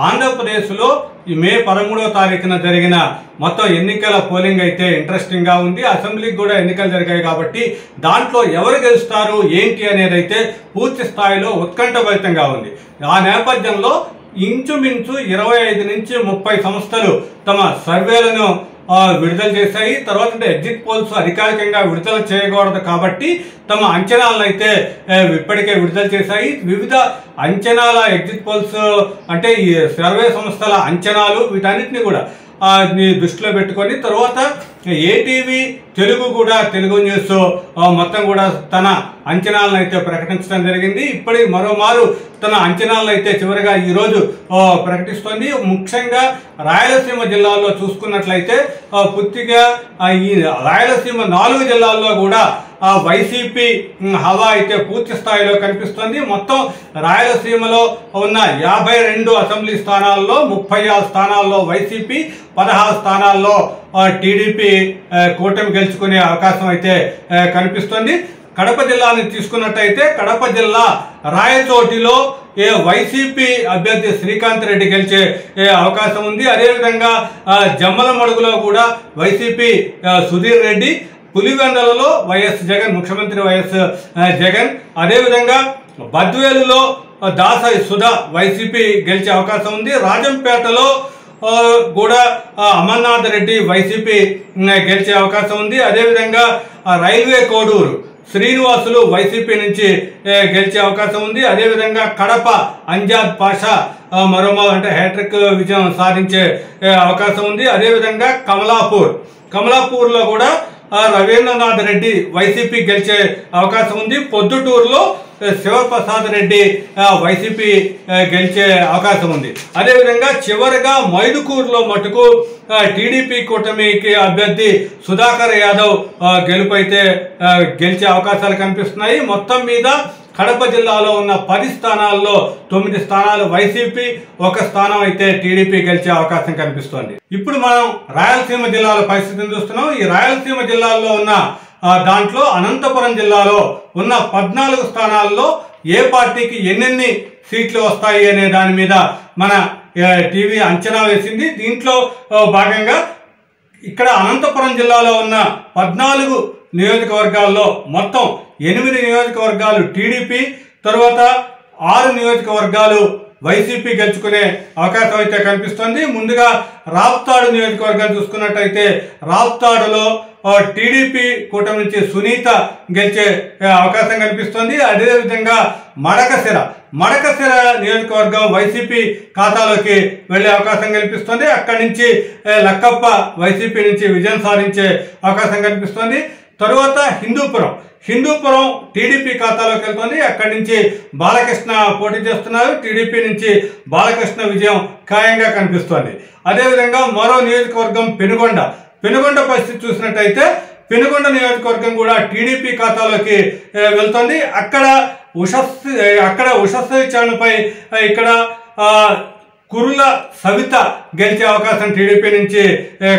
ఆంధ్రప్రదేశ్లో ఈ మే 13వ తారీఖున జరిగిన మొత్తం ఎన్నికల పోలింగ్ అయితే ఇంట్రెస్టింగ్గా ఉంది. అసెంబ్లీకి కూడా ఎన్నికలు జరిగాయి కాబట్టి దాంట్లో ఎవరు గెలుస్తారు ఏంటి అనేది అయితే పూర్తి స్థాయిలో ఉత్కంఠభరితంగా ఉంది. ఆ నేపథ్యంలో ఇంచుమించు 25 నుంచి 30 సంస్థలు తమ సర్వేలను విడుదల చేశాయి. తర్వాత ఎగ్జిట్ పోల్స్ అధికారికంగా విడుదల చేయకూడదు కాబట్టి తమ అంచనాలను అయితే ఇప్పటికే విడుదల చేశాయి. వివిధ అంచనాల ఎగ్జిట్ పోల్స్ అంటే ఈ సర్వే సంస్థల అంచనాలు వీటన్నిటిని కూడా దృష్టిలో పెట్టుకొని తర్వాత ఏటీవీ తెలుగు కూడా తెలుగు న్యూస్ మొత్తం కూడా తన అంచనాలను అయితే ప్రకటించడం జరిగింది. ఇప్పటికి మరోమారు తన అంచనాలను అయితే చివరిగా ఈరోజు ప్రకటిస్తోంది. ముఖ్యంగా రాయలసీమ జిల్లాల్లో చూసుకున్నట్లయితే పూర్తిగా ఈ రాయలసీమ 4 జిల్లాల్లో కూడా వైసీపీ హవా అయితే పూర్తి స్థాయిలో కనిపిస్తుంది. మొత్తం రాయలసీమలో ఉన్న 52 అసెంబ్లీ స్థానాల్లో 36 స్థానాల్లో వైసీపీ, 16 స్థానాల్లో టీడీపీ కూటమి గెలుచుకునే అవకాశం అయితే కనిపిస్తుంది. కడప జిల్లాని తీసుకున్నట్టయితే కడప జిల్లా రాయచోటిలో వైసీపీ అభ్యర్థి శ్రీకాంత్ రెడ్డి గెలిచే అవకాశం ఉంది. అదేవిధంగా జమ్మలమడుగులో కూడా వైసీపీ సుధీర్ రెడ్డి, పులివెందలలో వైఎస్ జగన్, ముఖ్యమంత్రి వైఎస్ జగన్, అదేవిధంగా బద్వేలులో దాసరి సుధా వైసీపీ గెలిచే అవకాశం ఉంది. రాజంపేటలో కూడా అమర్నాథ్ రెడ్డి వైసీపీ గెలిచే అవకాశం ఉంది. అదేవిధంగా రైల్వే కోడూరు శ్రీనివాసులు వైసీపీ నుంచి గెలిచే అవకాశం ఉంది. అదేవిధంగా కడప అంజాద్ పాషా అంటే హ్యాట్రిక్ విజయం సాధించే అవకాశం ఉంది. అదేవిధంగా కమలాపూర్లో కూడా రవీంద్రనాథ్ రెడ్డి వైసీపీ గెలిచే అవకాశం ఉంది. పొద్దుటూరులో శివప్రసాద్ రెడ్డి వైసీపీ గెలిచే అవకాశం ఉంది. అదేవిధంగా చివరిగా మైదుకూరులో మటుకు టీడీపీ కూటమికి అభ్యర్థి సుధాకర్ యాదవ్ గెలుపైతే గెలిచే అవకాశాలు కనిపిస్తున్నాయి. మొత్తం మీద కడప జిల్లాలో ఉన్న 10 స్థానాల్లో 9 స్థానాలు వైసీపీ, 1 స్థానం అయితే టీడీపీ గెలిచే అవకాశం కనిపిస్తోంది. ఇప్పుడు మనం రాయలసీమ జిల్లాల పరిస్థితిని చూస్తున్నాం. ఈ రాయలసీమ జిల్లాల్లో ఉన్న దాంట్లో అనంతపురం జిల్లాలో ఉన్న 14 స్థానాల్లో ఏ పార్టీకి ఎన్నెన్ని సీట్లు వస్తాయి అనే దాని మీద మన టీవీ అంచనా వేసింది. దీంట్లో భాగంగా ఇక్కడ అనంతపురం జిల్లాలో ఉన్న 14 నియోజకవర్గాల్లో మొత్తం 8 నియోజకవర్గాలు టీడీపీ, తర్వాత 6 నియోజకవర్గాలు వైసీపీ గెలుచుకునే అవకాశం అయితే కనిపిస్తుంది. ముందుగా రాప్తాడు నియోజకవర్గం చూసుకున్నట్టయితే రాప్తాడులో టీడీపీ కూటమి నుంచి సునీత గెలిచే అవకాశం కనిపిస్తుంది. అదేవిధంగా మడకశిర నియోజకవర్గం వైసీపీ ఖాతాలోకి వెళ్లే అవకాశం కనిపిస్తుంది. అక్కడి నుంచి లక్కప్ప వైసీపీ నుంచి విజయం సాధించే అవకాశం కనిపిస్తుంది. తరువాత హిందూపురం టీడీపీ ఖాతాలోకి వెళ్తుంది. అక్కడి నుంచి బాలకృష్ణ పోటీ చేస్తున్నారు. టీడీపీ నుంచి బాలకృష్ణ విజయం ఖాయంగా కనిపిస్తోంది. అదేవిధంగా మరో నియోజకవర్గం పెనుగొండ పరిస్థితి చూసినట్టయితే పెనుగొండ నియోజకవర్గం కూడా టీడీపీ ఖాతాలోకి వెళ్తుంది. అక్కడ ఉషస్సు చరణపై ఇక్కడ కురుల సవిత గెలిచే అవకాశం టీడీపీ నుంచి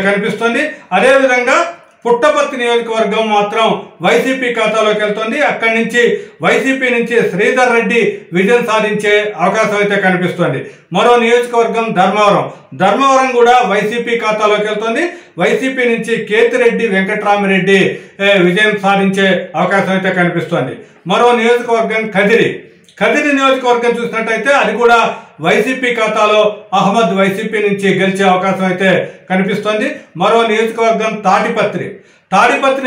కనిపిస్తుంది. అదేవిధంగా పుట్టపర్తి నియోజకవర్గం మాత్రం వైసీపీ ఖాతాలోకి వెళ్తుంది. అక్కడి నుంచి వైసీపీ నుంచి శ్రీధర్ రెడ్డి విజయం సాధించే అవకాశం అయితే కనిపిస్తుంది. మరో నియోజకవర్గం ధర్మవరం కూడా వైసీపీ ఖాతాలోకి వెళ్తుంది. వైసీపీ నుంచి కేతిరెడ్డి వెంకట్రామిరెడ్డి విజయం సాధించే అవకాశం అయితే కనిపిస్తుంది. మరో నియోజకవర్గం కదిరి నియోజకవర్గం చూసినట్టయితే అది కూడా వైసీపీ ఖాతాలో అహ్మద్ వైసీపీ నుంచి గెలిచే అవకాశం అయితే కనిపిస్తోంది. మరో నియోజకవర్గం తాడిపత్రి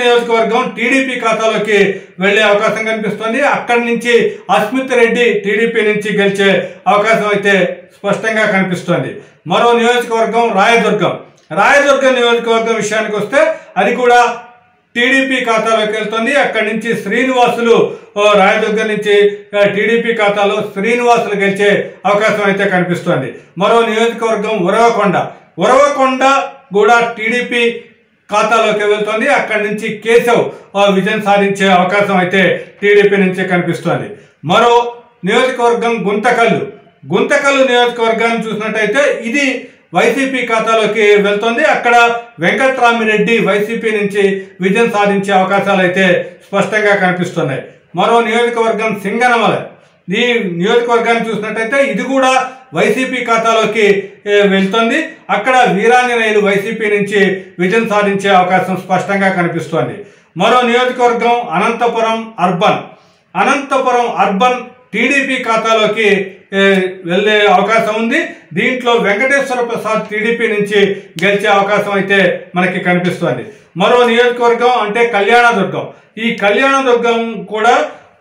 నియోజకవర్గం టీడీపీ ఖాతాలోకి వెళ్లే అవకాశం కనిపిస్తుంది. అక్కడి నుంచి అస్మిత్ రెడ్డి టీడీపీ నుంచి గెలిచే అవకాశం అయితే స్పష్టంగా కనిపిస్తోంది. మరో నియోజకవర్గం రాయదుర్గం నియోజకవర్గం విషయానికి వస్తే అది కూడా టీడీపీ ఖాతాలోకి వెళ్తుంది. అక్కడి నుంచి శ్రీనివాసులు రాయదుర్గం నుంచి టీడీపీ ఖాతాలో శ్రీనివాసులు గెలిచే అవకాశం అయితే కనిపిస్తోంది. మరో నియోజకవర్గం ఉరవకొండ కూడా టీడీపీ ఖాతాలోకి వెళ్తుంది. అక్కడి నుంచి కేశవ్ విజయం సాధించే అవకాశం అయితే టీడీపీ నుంచి కనిపిస్తోంది. మరో నియోజకవర్గం గుంతకల్లు నియోజకవర్గాన్ని చూసినట్టయితే ఇది వైసీపీ ఖాతాలోకి వెళ్తుంది. అక్కడ వెంకట్రామిరెడ్డి వైసీపీ నుంచి విజయం సాధించే అవకాశాలు అయితే స్పష్టంగా కనిపిస్తున్నాయి. మరో నియోజకవర్గం ఈ నియోజకవర్గాన్ని చూసినట్టయితే ఇది కూడా వైసీపీ ఖాతాలోకి వెళ్తుంది. అక్కడ వీరాంజనేయులు వైసీపీ నుంచి విజయం సాధించే అవకాశం స్పష్టంగా కనిపిస్తోంది. మరో నియోజకవర్గం అనంతపురం అర్బన్. అనంతపురం అర్బన్ టీడీపీ ఖాతాలోకి వెళ్ళే అవకాశం ఉంది. దీంట్లో వెంకటేశ్వర ప్రసాద్ టీడీపీ నుంచి గెలిచే అవకాశం అయితే మనకి కనిపిస్తోంది. మరో నియోజకవర్గం అంటే కళ్యాణదుర్గం. ఈ కళ్యాణదుర్గం కూడా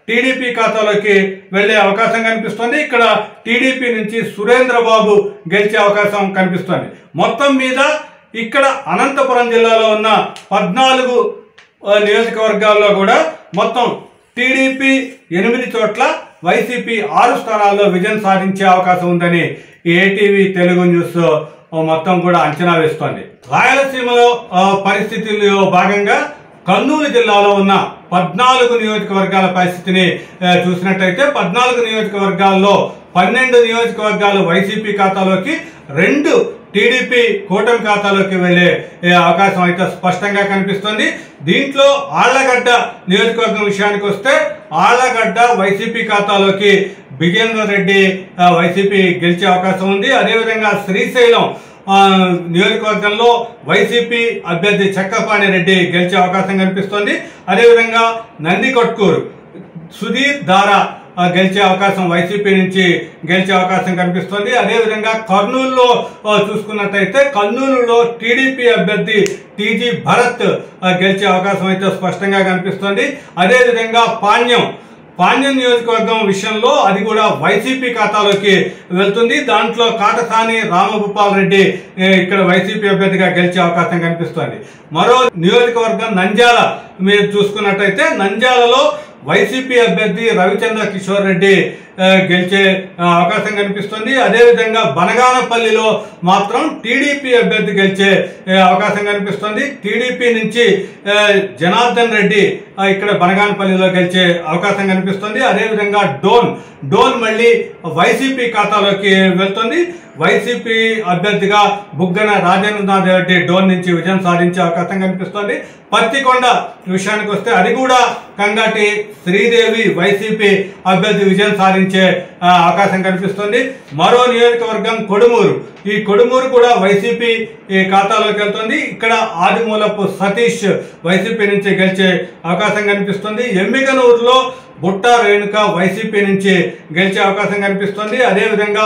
టీడీపీ ఖాతాలోకి వెళ్ళే అవకాశం కనిపిస్తుంది. ఇక్కడ టీడీపీ నుంచి సురేంద్రబాబు గెలిచే అవకాశం కనిపిస్తుంది. మొత్తం మీద ఇక్కడ అనంతపురం జిల్లాలో ఉన్న 14 నియోజకవర్గాల్లో కూడా మొత్తం టీడీపీ 8 చోట్ల, వైసీపీ 6 స్థానాల్లో విజయం సాధించే అవకాశం ఉందని ఏటీవీ తెలుగు న్యూస్ మొత్తం కూడా అంచనా వేస్తోంది. రాయలసీమలో పరిస్థితుల్లో భాగంగా కర్నూలు జిల్లాలో ఉన్న 14 నియోజకవర్గాల పరిస్థితిని చూసినట్టయితే 14 నియోజకవర్గాల్లో 12 నియోజకవర్గాలు వైసీపీ ఖాతాలోకి, 2 టీడీపీ కూటమి ఖాతాలోకి వెళ్లే అవకాశం అయితే స్పష్టంగా కనిపిస్తుంది. దీంట్లో ఆళ్లగడ్డ నియోజకవర్గం విషయానికి వస్తే ఆళ్లగడ్డ వైసీపీ ఖాతాలోకి బిజేంద్ర రెడ్డి వైసీపీ గెలిచే అవకాశం ఉంది. అదేవిధంగా శ్రీశైలం నియోజకవర్గంలో వైసీపీ అభ్యర్థి చక్కపాణి రెడ్డి గెలిచే అవకాశం కనిపిస్తోంది. అదేవిధంగా నందికొట్కూరు సుధీర్ దారా గెలిచే అవకాశం వైసీపీ నుంచి గెలిచే అవకాశం కనిపిస్తోంది. అదేవిధంగా కర్నూలులో చూసుకున్నట్టయితే కర్నూలులో టీడీపీ అభ్యర్థి టీజీ భరత్ గెలిచే అవకాశం అయితే స్పష్టంగా కనిపిస్తోంది. అదేవిధంగా పాణ్యం నియోజకవర్గం విషయంలో అది కూడా వైసీపీ ఖాతాలోకి వెళ్తుంది. దాంట్లో కాటసాని రామగోపాల్ రెడ్డి ఇక్కడ వైసీపీ అభ్యర్థిగా గెలిచే అవకాశం కనిపిస్తోంది. మరో నియోజకవర్గం నంద్యాల మీరు చూసుకున్నట్టయితే నంద్యాలలో వైసీపీ అభ్యర్థి రవిచంద్ర కిషోర్ రెడ్డి గెలిచే అవకాశం కనిపిస్తుంది. అదేవిధంగా బనగానపల్లిలో మాత్రం టీడీపీ అభ్యర్థి గెలిచే అవకాశం కనిపిస్తుంది. టీడీపీ నుంచి జనార్దన్ రెడ్డి ఇక్కడ బనగానపల్లిలో గెలిచే అవకాశం కనిపిస్తుంది. అదేవిధంగా డోన్ మళ్ళీ వైసీపీ ఖాతాలోకి వెళ్తుంది. వైసీపీ అభ్యర్థిగా బుగ్గన రాజేంద్రనాథ్ రెడ్డి డోన్ నుంచి విజయం సాధించే అవకాశం కనిపిస్తోంది. పత్తికొండ విషయానికి వస్తే అది కూడా కంగాటి శ్రీదేవి వైసీపీ అభ్యర్థి విజయం సాధించే అవకాశం కనిపిస్తుంది. మరో నియోజకవర్గం కొడుమూరు. ఈ కొడుమూరు కూడా వైసీపీ ఖాతాలోకి వెళ్తుంది. ఇక్కడ ఆదిమూలపు సతీష్ వైసీపీ నుంచి గెలిచే అవకాశం కనిపిస్తుంది. ఎమ్మిగనూరులో బుట్ట రేణుక వైసీపీ నుంచి గెలిచే అవకాశం కనిపిస్తుంది. అదేవిధంగా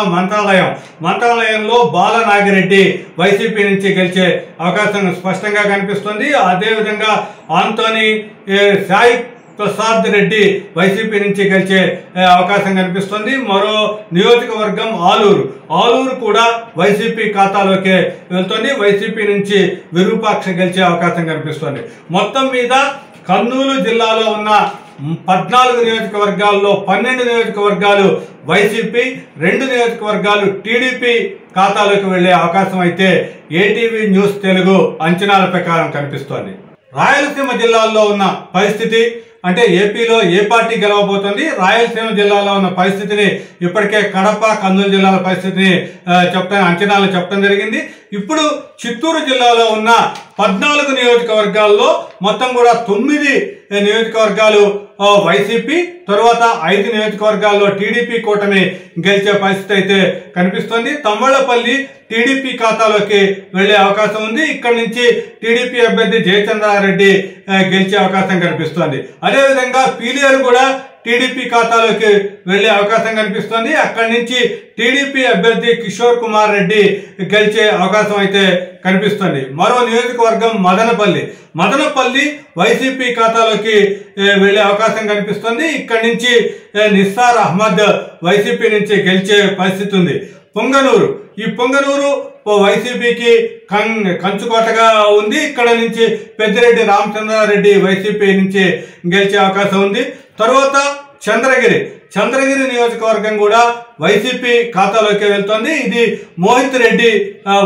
మంత్రాలయంలో బాలనాగిరెడ్డి వైసీపీ నుంచి గెలిచే అవకాశం స్పష్టంగా కనిపిస్తుంది. అదేవిధంగా ఆంటోనీ సాయి ప్రసాద్ రెడ్డి వైసీపీ నుంచి గెలిచే అవకాశం కనిపిస్తుంది. మరో నియోజకవర్గం ఆలూరు కూడా వైసీపీ ఖాతాలోకి వెళ్తుంది. వైసీపీ నుంచి విరూపాక్ష గెలిచే అవకాశం కనిపిస్తుంది. మొత్తం మీద కర్నూలు జిల్లాలో ఉన్న 14 నియోజకవర్గాల్లో 12 నియోజకవర్గాలు వైసీపీ, 2 నియోజకవర్గాలు టీడీపీ ఖాతాలోకి వెళ్లే అవకాశం అయితే ఏటీవీ న్యూస్ తెలుగు అంచనాల ప్రకారం కనిపిస్తోంది. రాయలసీమ జిల్లాల్లో ఉన్న పరిస్థితి అంటే ఏపీలో ఏ పార్టీ గెలవబోతుంది, రాయలసీమ జిల్లాలో ఉన్న పరిస్థితిని ఇప్పటికే కడప, కర్నూలు జిల్లాల పరిస్థితిని అంచనాలు చెప్పడం జరిగింది. ఇప్పుడు చిత్తూరు జిల్లాలో ఉన్న 14 నియోజకవర్గాల్లో మొత్తం కూడా 9 నియోజకవర్గాలు వైసీపీ, తర్వాత 5 నియోజకవర్గాల్లో టీడీపీ కూటమి గెలిచే పరిస్థితి అయితే కనిపిస్తుంది. తమ్మళ్లపల్లి టీడీపీ ఖాతాలోకి వెళ్లే అవకాశం ఉంది. ఇక్కడ నుంచి టీడీపీ అభ్యర్థి జయచంద్రారెడ్డి గెలిచే అవకాశం కనిపిస్తోంది. అదేవిధంగా పీలేరు కూడా టీడీపీ ఖాతాలోకి వెళ్లే అవకాశం కనిపిస్తోంది. అక్కడి నుంచి టీడీపీ అభ్యర్థి కిషోర్ కుమార్ రెడ్డి గెలిచే అవకాశం అయితే కనిపిస్తుంది. మరో నియోజకవర్గం మదనపల్లి వైసీపీ ఖాతాలోకి వెళ్లే అవకాశం కనిపిస్తుంది. ఇక్కడి నుంచి నిస్సార్ అహ్మద్ వైసీపీ నుంచి గెలిచే పరిస్థితి ఉంది. పొంగనూరు వైసీపీకి కంచుకోటగా ఉంది. ఇక్కడ నుంచి పెద్దిరెడ్డి రామచంద్రారెడ్డి వైసీపీ నుంచి గెలిచే అవకాశం ఉంది. తర్వాత చంద్రగిరి నియోజకవర్గం కూడా వైసీపీ ఖాతాలోకి వెళ్తుంది. ఇది మోహిత్ రెడ్డి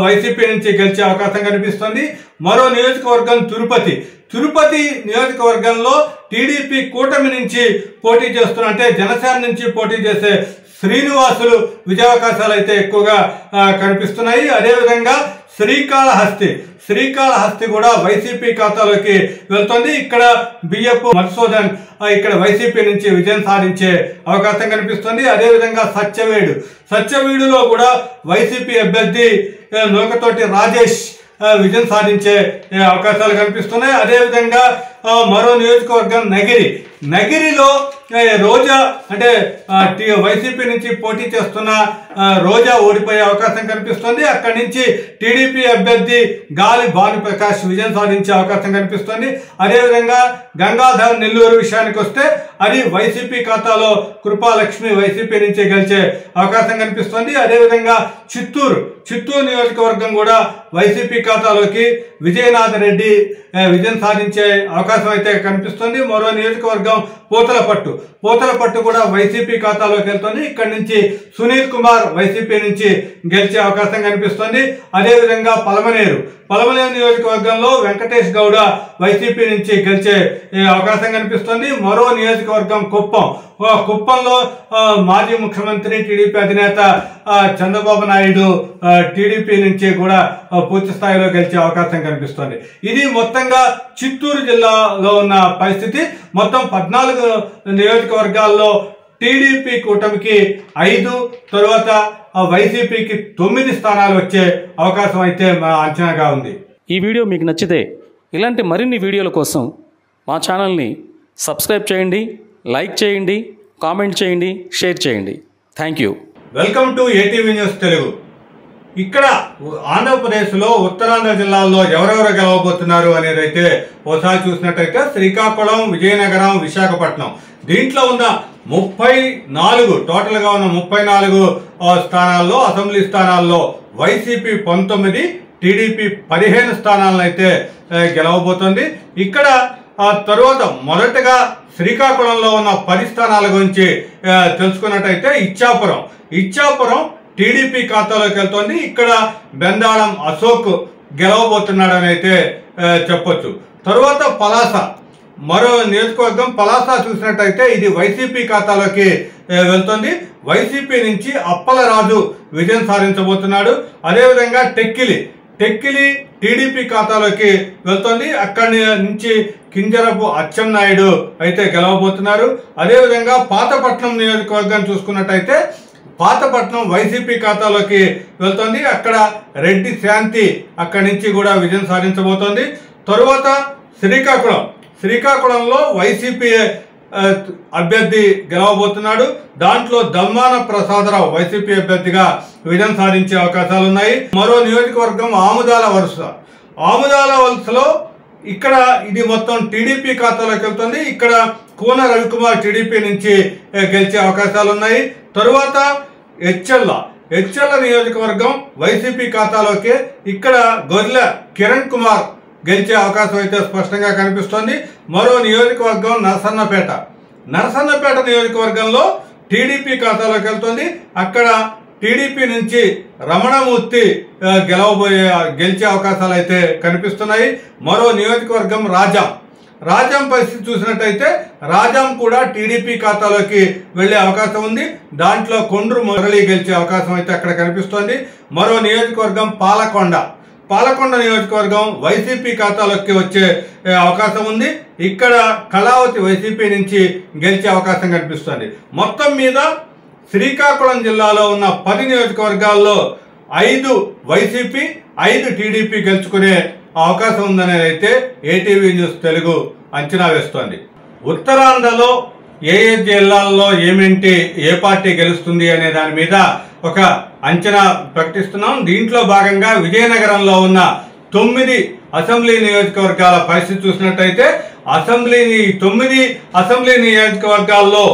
వైసీపీ నుంచి గెలిచే అవకాశం కనిపిస్తుంది. మరో నియోజకవర్గం తిరుపతి నియోజకవర్గంలో టీడీపీ కూటమి నుంచి పోటీ చేస్తున్న అంటే జనసేన నుంచి పోటీ చేసే శ్రీనివాసులు విజయావకాశాలు అయితే ఎక్కువగా కనిపిస్తున్నాయి. అదేవిధంగా శ్రీకాళహస్తి కూడా వైసీపీ ఖాతాలోకి వెళ్తుంది. ఇక్కడ బియ్యపు మధుసూదన్ ఇక్కడ వైసీపీ నుంచి విజయం సాధించే అవకాశం కనిపిస్తుంది. అదేవిధంగా సత్యవేడులో కూడా వైసీపీ అభ్యర్థి నూకతోటి రాజేష్ విజయం సాధించే అవకాశాలు కనిపిస్తున్నాయి. అదేవిధంగా మరో నియోజకవర్గం నగిరిలో రోజా అంటే వైసీపీ నుంచి పోటీ చేస్తున్న రోజా ఓడిపోయే అవకాశం కనిపిస్తుంది. అక్కడి నుంచి టీడీపీ అభ్యర్థి గాలి భానుప్రకాష్ విజయం సాధించే అవకాశం కనిపిస్తుంది. అదేవిధంగా గంగాధర్ నెల్లూరు విషయానికి వస్తే అది వైసీపీ ఖాతాలో కృపాలక్ష్మి వైసీపీ నుంచి గెలిచే అవకాశం కనిపిస్తుంది. అదేవిధంగా చిత్తూరు నియోజకవర్గం కూడా వైసీపీ ఖాతాలోకి విజయనాథ్ రెడ్డి విజయం సాధించే అవకాశం అయితే కనిపిస్తుంది. మరో నియోజకవర్గం పూతలపట్టు కూడా వైసీపీ ఖాతాలోకి వెళ్తుంది. ఇక్కడి నుంచి సునీల్ కుమార్ వైసీపీ నుంచి గెలిచే అవకాశం కనిపిస్తుంది. అదేవిధంగా పలమనేరు నియోజకవర్గంలో వెంకటేష్ గౌడ వైసీపీ నుంచి గెలిచే అవకాశం కనిపిస్తుంది. మరో నియోజకవర్గం కుప్పంలో మాజీ ముఖ్యమంత్రి టీడీపీ అధినేత చంద్రబాబు నాయుడు టీడీపీ నుంచి కూడా పూర్తి స్థాయిలో గెలిచే అవకాశం కనిపిస్తుంది. ఇది మొత్తంగా చిత్తూరు జిల్లాలో ఉన్న పరిస్థితి. మొత్తం 14 నియోజకవర్గాల్లో టీడీపీ కూటమికి 5, తరువాత వైసీపీకి 9 స్థానాలు వచ్చే అవకాశం అయితే అంచనాగా ఉంది. ఈ వీడియో మీకు నచ్చితే ఇలాంటి మరిన్ని వీడియోల కోసం మా ఛానల్ని సబ్స్క్రైబ్ చేయండి, లైక్ చేయండి, కామెంట్ చేయండి, షేర్ చేయండి. Thank you. Welcome to ATV news Telugu. ఇక్కడ ఆంధ్రప్రదేశ్లో ఉత్తరాంధ్ర జిల్లాల్లో ఎవరెవరు గెలవబోతున్నారు అనేది అయితే ఒకసారి చూసినట్టయితే శ్రీకాకుళం, విజయనగరం, విశాఖపట్నం దీంట్లో ఉన్న 34 టోటల్గా ఉన్న 34 స్థానాల్లో అసెంబ్లీ స్థానాల్లో వైసీపీ 19, టీడీపీ 15 స్థానాలను అయితే గెలవబోతోంది. ఇక్కడ తరువాత మొదటగా శ్రీకాకుళంలో ఉన్న 10 స్థానాల గురించి తెలుసుకున్నట్టయితే ఇచ్చాపురం టీడీపీ ఖాతాలోకి వెళ్తోంది. ఇక్కడ బెందాళం అశోక్ గెలవబోతున్నాడని అయితే చెప్పొచ్చు. తరువాత మరో నియోజకవర్గం పలాస చూసినట్టయితే ఇది వైసీపీ ఖాతాలోకి వెళ్తుంది. వైసీపీ నుంచి అప్పలరాజు విజయం సాధించబోతున్నాడు. అదేవిధంగా టెక్కిలి టీడీపీ ఖాతాలోకి వెళ్తుంది. అక్కడి నుంచి కింజరపు అచ్చెన్నాయుడు అయితే గెలవబోతున్నారు. అదేవిధంగా పాతపట్నం నియోజకవర్గం చూసుకున్నట్టయితే పాతపట్నం వైసీపీ ఖాతాలోకి వెళ్తుంది. అక్కడ రెడ్డి శాంతి అక్కడి నుంచి కూడా విజయం సాధించబోతోంది. తరువాత శ్రీకాకుళంలో వైసీపీ అభ్యర్థి గెలవబోతున్నాడు. దాంట్లో దమ్మాన ప్రసాదరావు వైసీపీ అభ్యర్థిగా విజయం సాధించే అవకాశాలు ఉన్నాయి. మరో నియోజకవర్గం ఆముదాల వలసలో ఇక్కడ ఇది మొత్తం టీడీపీ ఖాతాలోకి వెళ్తుంది. ఇక్కడ కూన రవికుమార్ టీడీపీ నుంచి గెలిచే అవకాశాలు ఉన్నాయి. తరువాత ఎచ్చెల్ల నియోజకవర్గం వైసీపీ ఖాతాలోకి ఇక్కడ గొర్రెల కిరణ్ కుమార్ గెలిచే అవకాశం అయితే స్పష్టంగా కనిపిస్తోంది. మరో నియోజకవర్గం నరసన్నపేట నియోజకవర్గంలో టీడీపీ ఖాతాలోకి వెళ్తుంది. అక్కడ టీడీపీ నుంచి రమణమూర్తి గెలిచే అవకాశాలు అయితే కనిపిస్తున్నాయి. మరో నియోజకవర్గం రాజాం పరిస్థితి చూసినట్టయితే రాజాం కూడా టీడీపీ ఖాతాలోకి వెళ్లే అవకాశం ఉంది. దాంట్లో కొండ్రు మురళి గెలిచే అవకాశం అయితే అక్కడ కనిపిస్తోంది. మరో నియోజకవర్గం పాలకొండ నియోజకవర్గం వైసీపీ ఖాతాలోకి వచ్చే అవకాశం ఉంది. ఇక్కడ కళావతి వైసీపీ నుంచి గెలిచే అవకాశం కనిపిస్తుంది. మొత్తం మీద శ్రీకాకుళం జిల్లాలో ఉన్న 10 నియోజకవర్గాల్లో 5 వైసీపీ 5 టీడీపీ గెలుచుకునే అవకాశం ఉందనేది అయితే ఏటీవీ న్యూస్ తెలుగు అంచనా వేస్తోంది. ఉత్తరాంధ్రలో ఏ జిల్లాల్లో ఏ పార్టీ గెలుస్తుంది అనే దాని మీద ఒక అంచనా ప్రకటిస్తున్నాం. దీంట్లో భాగంగా విజయనగరంలో ఉన్న 9 అసెంబ్లీ నియోజకవర్గాల పరిస్థితి చూసినట్టయితే 9 అసెంబ్లీ నియోజకవర్గాల్లో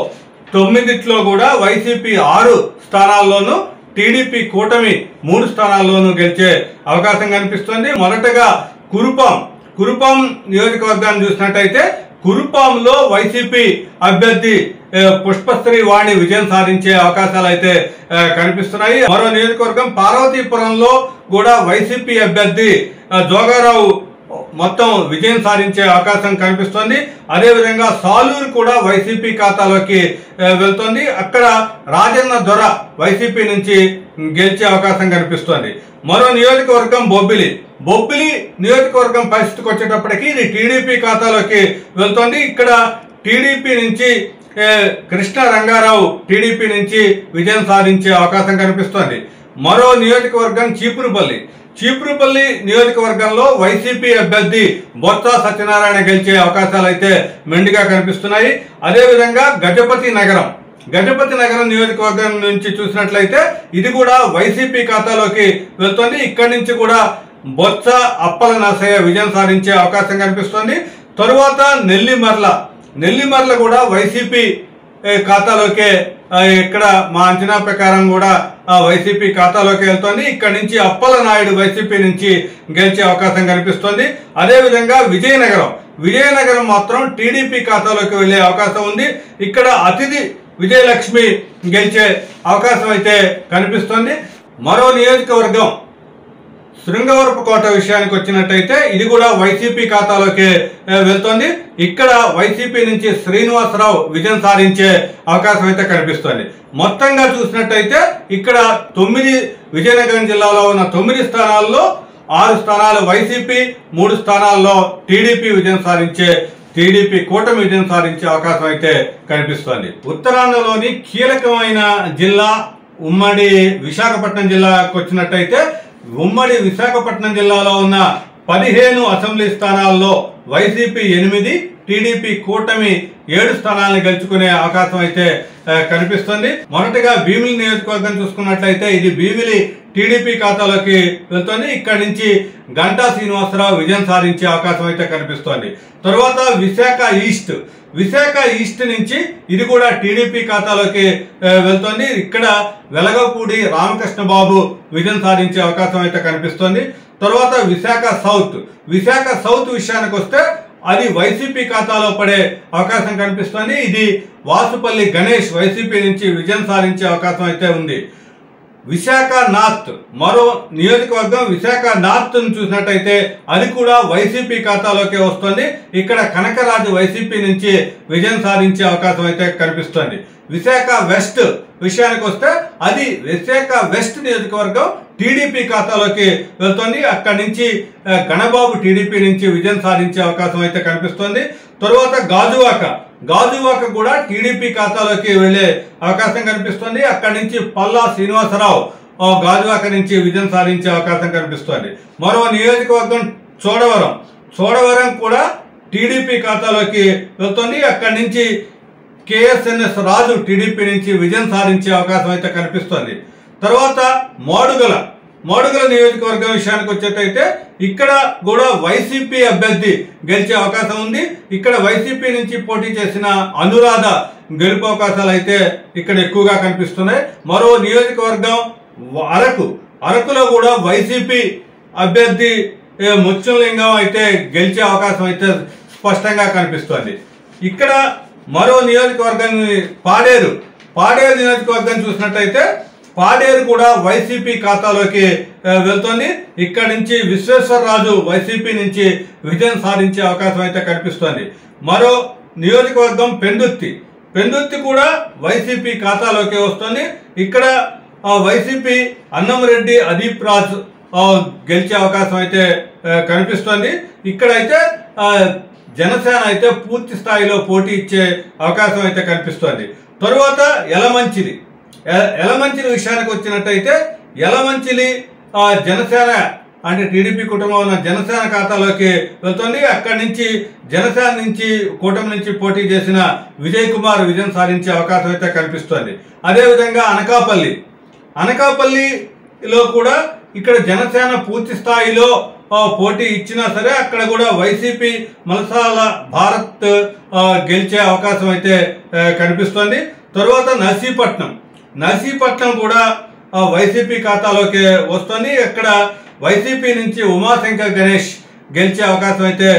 9 కూడా వైసీపీ 6 స్థానాల్లోనూ టీడీపీ కూటమి 3 స్థానాల్లోనూ గెలిచే అవకాశం కనిపిస్తుంది. మొదటగా కురుపాం నియోజకవర్గాన్ని చూసినట్టయితే కురుపాంలో వైసీపీ అభ్యర్థి పుష్పశ్రీ వాణి విజయం సాధించే అవకాశాలు అయితే కనిపిస్తున్నాయి. మరో నియోజకవర్గం పార్వతీపురంలో కూడా వైసీపీ అభ్యర్థి జోగారావు మొత్తం విజయం సాధించే అవకాశం కనిపిస్తోంది. అదేవిధంగా సాలూరు కూడా వైసీపీ ఖాతాలోకి వెళ్తోంది. అక్కడ రాజన్న దొర వైసీపీ నుంచి గెలిచే అవకాశం కనిపిస్తోంది. మరో నియోజకవర్గం బొబ్బిలి నియోజకవర్గం పరిస్థితికి వచ్చేటప్పటికి ఇది టీడీపీ ఖాతాలోకి వెళ్తోంది. ఇక్కడ టీడీపీ నుంచి కృష్ణ రంగారావు టీడీపీ నుంచి విజయం సాధించే అవకాశం కనిపిస్తోంది. మరో నియోజకవర్గం చీపురుపల్లి నియోజకవర్గంలో వైసీపీ అభ్యర్థి బొత్స సత్యనారాయణ గెలిచే అవకాశాలు అయితే మెండుగా కనిపిస్తున్నాయి. అదేవిధంగా గజపతి నగరం నియోజకవర్గం నుంచి చూసినట్లయితే ఇది కూడా వైసీపీ ఖాతాలోకి వెళ్తోంది. ఇక్కడి నుంచి కూడా బొత్స అప్పల నరసయ్య విజయం సాధించే అవకాశం కనిపిస్తోంది. తరువాత నెల్లిమర్ల కూడా వైసీపీ ఖాతాలోకే ఇక్కడ మా అంచనా ప్రకారం కూడా వైసీపీ ఖాతాలోకి వెళ్తోంది. ఇక్కడ నుంచి అప్పల నాయుడు వైసీపీ నుంచి గెలిచే అవకాశం కనిపిస్తోంది. అదేవిధంగా విజయనగరం మాత్రం టీడీపీ ఖాతాలోకి వెళ్లే అవకాశం ఉంది. ఇక్కడ అతిథి విజయలక్ష్మి గెలిచే అవకాశం అయితే కనిపిస్తోంది. మరో నియోజకవర్గం శృంగవరపుకోట విషయానికి వచ్చినట్టయితే ఇది కూడా వైసీపీ ఖాతాలోకి వెళ్తోంది. ఇక్కడ వైసీపీ నుంచి శ్రీనివాసరావు విజయం సాధించే అవకాశం అయితే కనిపిస్తోంది. మొత్తంగా చూసినట్టయితే ఇక్కడ విజయనగరం జిల్లాలో ఉన్న 9 స్థానాల్లో 6 స్థానాలు వైసీపీ, 3 స్థానాల్లో టీడీపీ కూటమి విజయం సాధించే అవకాశం అయితే కనిపిస్తోంది. ఉత్తరాంధ్రలోని కీలకమైన జిల్లా ఉమ్మడి విశాఖపట్నం జిల్లాకు వచ్చినట్టయితే ఉమ్మడి విశాఖపట్నం జిల్లాలో ఉన్న 15 అసెంబ్లీ స్థానాల్లో వైసీపీ 8, టీడీపీ కూటమి 7 స్థానాలను గెలుచుకునే అవకాశం అయితే కనిపిస్తుంది. మొదటగా భీమిలి నియోజకవర్గం చూసుకున్నట్లయితే ఇది భీమిలి టీడీపీ ఖాతాలోకి వెళ్తోంది. ఇక్కడి నుంచి గంటా శ్రీనివాసరావు విజయం సాధించే అవకాశం అయితే కనిపిస్తోంది. తరువాత విశాఖ ఈస్ట్ నుంచి ఇది కూడా టీడీపీ ఖాతాలోకి వెళ్తోంది. ఇక్కడ వెలగపూడి రామకృష్ణ బాబు విజయం సాధించే అవకాశం అయితే కనిపిస్తోంది. తర్వాత విశాఖ సౌత్ విషయానికి వస్తే అది వైసీపీ ఖాతాలో పడే అవకాశం కనిపిస్తోంది. ఇది వాసుపల్లి గణేష్ వైసీపీ నుంచి విజయం సాధించే అవకాశం అయితే ఉంది. విశాఖ నార్త్ మరో నియోజకవర్గం విశాఖ నార్త్ చూసినట్టయితే అది కూడా వైసీపీ ఖాతాలోకి వస్తుంది. ఇక్కడ కనకరాజు వైసీపీ నుంచి విజయం సాధించే అవకాశం అయితే కనిపిస్తుంది. విశాఖ వెస్ట్ విషయానికి వస్తే అది విశాఖ వెస్ట్ నియోజకవర్గం టీడీపీ ఖాతాలోకి వెళ్తుంది. అక్కడి నుంచి గణబాబు టీడీపీ నుంచి విజయం సాధించే అవకాశం అయితే కనిపిస్తుంది. తరువాత గాజువాక కూడా టీడీపీ ఖాతాలోకి వెళ్లే అవకాశం కనిపిస్తుంది. అక్కడి నుంచి పల్లా శ్రీనివాసరావు గాజువాక నుంచి విజయం సాధించే అవకాశం కనిపిస్తుంది. మరో నియోజకవర్గం చోడవరం కూడా టీడీపీ ఖాతాలోకి వెళ్తుంది. అక్కడి నుంచి కేఎస్ఎన్ఎస్ రాజు టీడీపీ నుంచి విజయం సాధించే అవకాశం అయితే కనిపిస్తుంది. తర్వాత మోడుగల నియోజకవర్గం విషయానికి వచ్చేటైతే ఇక్కడ కూడా వైసీపీ అభ్యర్థి గెలిచే అవకాశం ఉంది. ఇక్కడ వైసీపీ నుంచి పోటీ చేసిన అనురాధ గెలుపు అవకాశాలు అయితే ఇక్కడ ఎక్కువగా కనిపిస్తున్నాయి. మరో నియోజకవర్గం అరకులో కూడా వైసీపీ అభ్యర్థి ముత్యంలింగం అయితే గెలిచే అవకాశం అయితే స్పష్టంగా కనిపిస్తోంది. ఇక్కడ మరో నియోజకవర్గం పాడేరు నియోజకవర్గం చూసినట్టయితే పాడేరు కూడా వైసీపీ ఖాతాలోకి వెళ్తోంది. ఇక్కడి నుంచి విశ్వేశ్వరరాజు వైసీపీ నుంచి విజయం సాధించే అవకాశం అయితే కనిపిస్తోంది. మరో నియోజకవర్గం పెందుర్తి కూడా వైసీపీ ఖాతాలోకి వస్తుంది. ఇక్కడ వైసీపీ అన్నంరెడ్డి అదీప్ రాజ్ గెలిచే అవకాశం అయితే కనిపిస్తోంది. ఇక్కడైతే జనసేన అయితే పూర్తి స్థాయిలో పోటీ ఇచ్చే అవకాశం అయితే కనిపిస్తోంది. తరువాత యలమంచిలి విషయానికి వచ్చినట్టయితే యలమంచిలి జనసేన అంటే టీడీపీ కుటుంబం ఉన్న జనసేన ఖాతాలోకి వెళ్తుంది. అక్కడి నుంచి జనసేన నుంచి కూటమి నుంచి పోటీ చేసిన విజయ్ కుమార్ విజయం సాధించే అవకాశం అయితే కనిపిస్తోంది. అదేవిధంగా అనకాపల్లిలో కూడా ఇక్కడ జనసేన పూర్తి స్థాయిలో పోటీ ఇచ్చినా సరే అక్కడ కూడా వైసీపీ మలసాల భారత్ గెలిచే అవకాశం అయితే కనిపిస్తోంది. తరువాత నర్సీపట్నం కూడా వైసీపీ ఖాతాలోకి వస్తుంది. అక్కడ వైసీపీ నుంచి ఉమాశంకర్ గణేష్ గెలిచే అవకాశం అయితే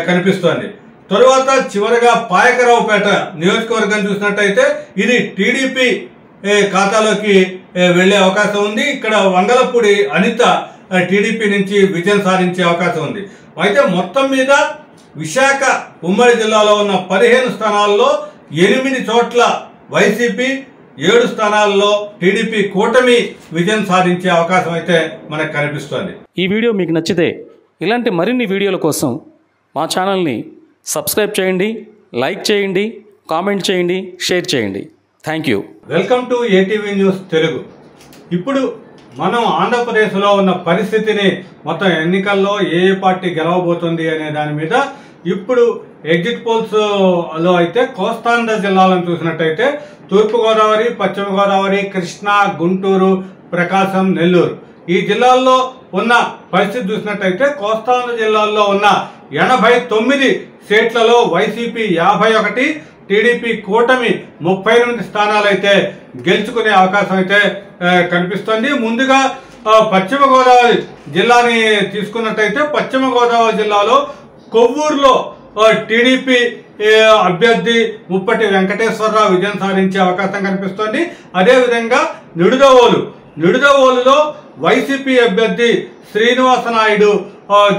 కనిపిస్తోంది. తరువాత చివరగా పాయకరావుపేట నియోజకవర్గం చూసినట్టయితే ఇది టీడీపీ ఖాతాలోకి వెళ్లే అవకాశం ఉంది. ఇక్కడ వంగలపూడి అనిత టీడీపీ నుంచి విజయం సాధించే అవకాశం ఉంది. అయితే మొత్తం మీద విశాఖ ఉమ్మడి జిల్లాలో ఉన్న 15 స్థానాల్లో 8 చోట్ల వైసీపీ, 7 స్థానాల్లో టీడీపీ కూటమి విజయం సాధించే అవకాశం అయితే మనకు కనిపిస్తోంది. ఈ వీడియో మీకు నచ్చితే ఇలాంటి మరిన్ని వీడియోల కోసం మా ఛానల్ని సబ్స్క్రైబ్ చేయండి, లైక్ చేయండి, కామెంట్ చేయండి, షేర్ చేయండి. Thank you. Welcome to ATV news Telugu. ఇప్పుడు మనం ఆంధ్రప్రదేశ్లో ఉన్న పరిస్థితిని, మొత్తం ఎన్నికల్లో ఏ పార్టీ గెలవబోతుంది అనే దాని మీద ఇప్పుడు ఎగ్జిట్ పోల్స్లో అయితే కోస్తాంధ్ర జిల్లాలను చూసినట్టయితే తూర్పుగోదావరి, పశ్చిమ గోదావరి, కృష్ణా, గుంటూరు, ప్రకాశం, నెల్లూరు ఈ జిల్లాల్లో ఉన్న పరిస్థితి చూసినట్టయితే కోస్తాంధ్ర జిల్లాల్లో ఉన్న 89 సీట్లలో వైసీపీ 51, టీడీపీ కూటమి 38 స్థానాలు అయితే గెలుచుకునే అవకాశం అయితే కనిపిస్తుంది. ముందుగా పశ్చిమ గోదావరి జిల్లాని తీసుకున్నట్టయితే పశ్చిమ గోదావరి జిల్లాలో కొవ్వూరులో టీడీపీ అభ్యర్థి ముప్పటి వెంకటేశ్వరరావు విజయం సాధించే అవకాశం కనిపిస్తోంది. అదేవిధంగా నిడుదవోలులో వైసీపీ అభ్యర్థి శ్రీనివాస నాయుడు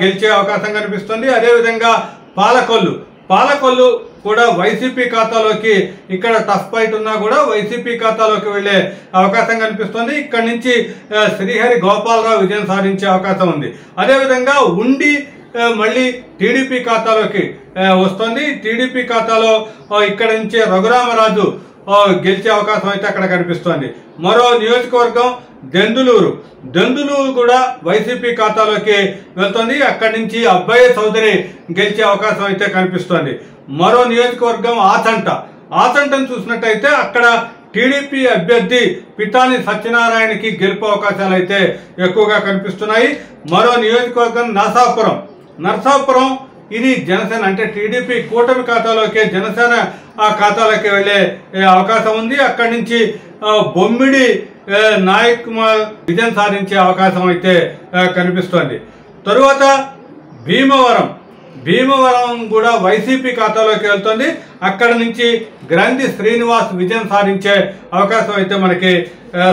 గెలిచే అవకాశం కనిపిస్తుంది. అదేవిధంగా పాలకొల్లు కూడా వైసీపీ ఖాతాలోకి, ఇక్కడ టఫ్ ఫైట్ ఉన్నా కూడా వైసీపీ ఖాతాలోకి వెళ్లే అవకాశం కనిపిస్తుంది. ఇక్కడ నుంచి శ్రీహరి గోపాలరావు విజయం సాధించే అవకాశం ఉంది. అదేవిధంగా ఉండి మళ్ళీ టీడీపీ ఖాతాలోకి వస్తుంది. టీడీపీ ఖాతాలో ఇక్కడ నుంచి రఘురామరాజు గెలిచే అవకాశం అయితే అక్కడ కనిపిస్తోంది. మరో నియోజకవర్గం దెందులూరు కూడా వైసీపీ ఖాతాలోకి వెళ్తుంది. అక్కడి నుంచి అబ్బాయి చౌదరి గెలిచే అవకాశం అయితే కనిపిస్తోంది. మరో నియోజకవర్గం ఆచంటను చూసినట్టయితే అక్కడ టీడీపీ అభ్యర్థి పితాని సత్యనారాయణకి గెలుపు అవకాశాలు అయితే ఎక్కువగా కనిపిస్తున్నాయి. మరో నియోజకవర్గం నరసాపురం ఇది జనసేన, అంటే టీడీపీ కూటమి ఖాతాలోకి జనసేన ఖాతాలోకి వెళ్ళే అవకాశం ఉంది. అక్కడి నుంచి బొమ్మిడి నాయక్ కుమార్ విజయం సాధించే అవకాశం అయితే కనిపిస్తోంది. తరువాత భీమవరం కూడా వైసీపీ ఖాతాలోకి వెళ్తుంది. అక్కడ నుంచి గ్రంథి శ్రీనివాస్ విజయం సాధించే అవకాశం అయితే మనకి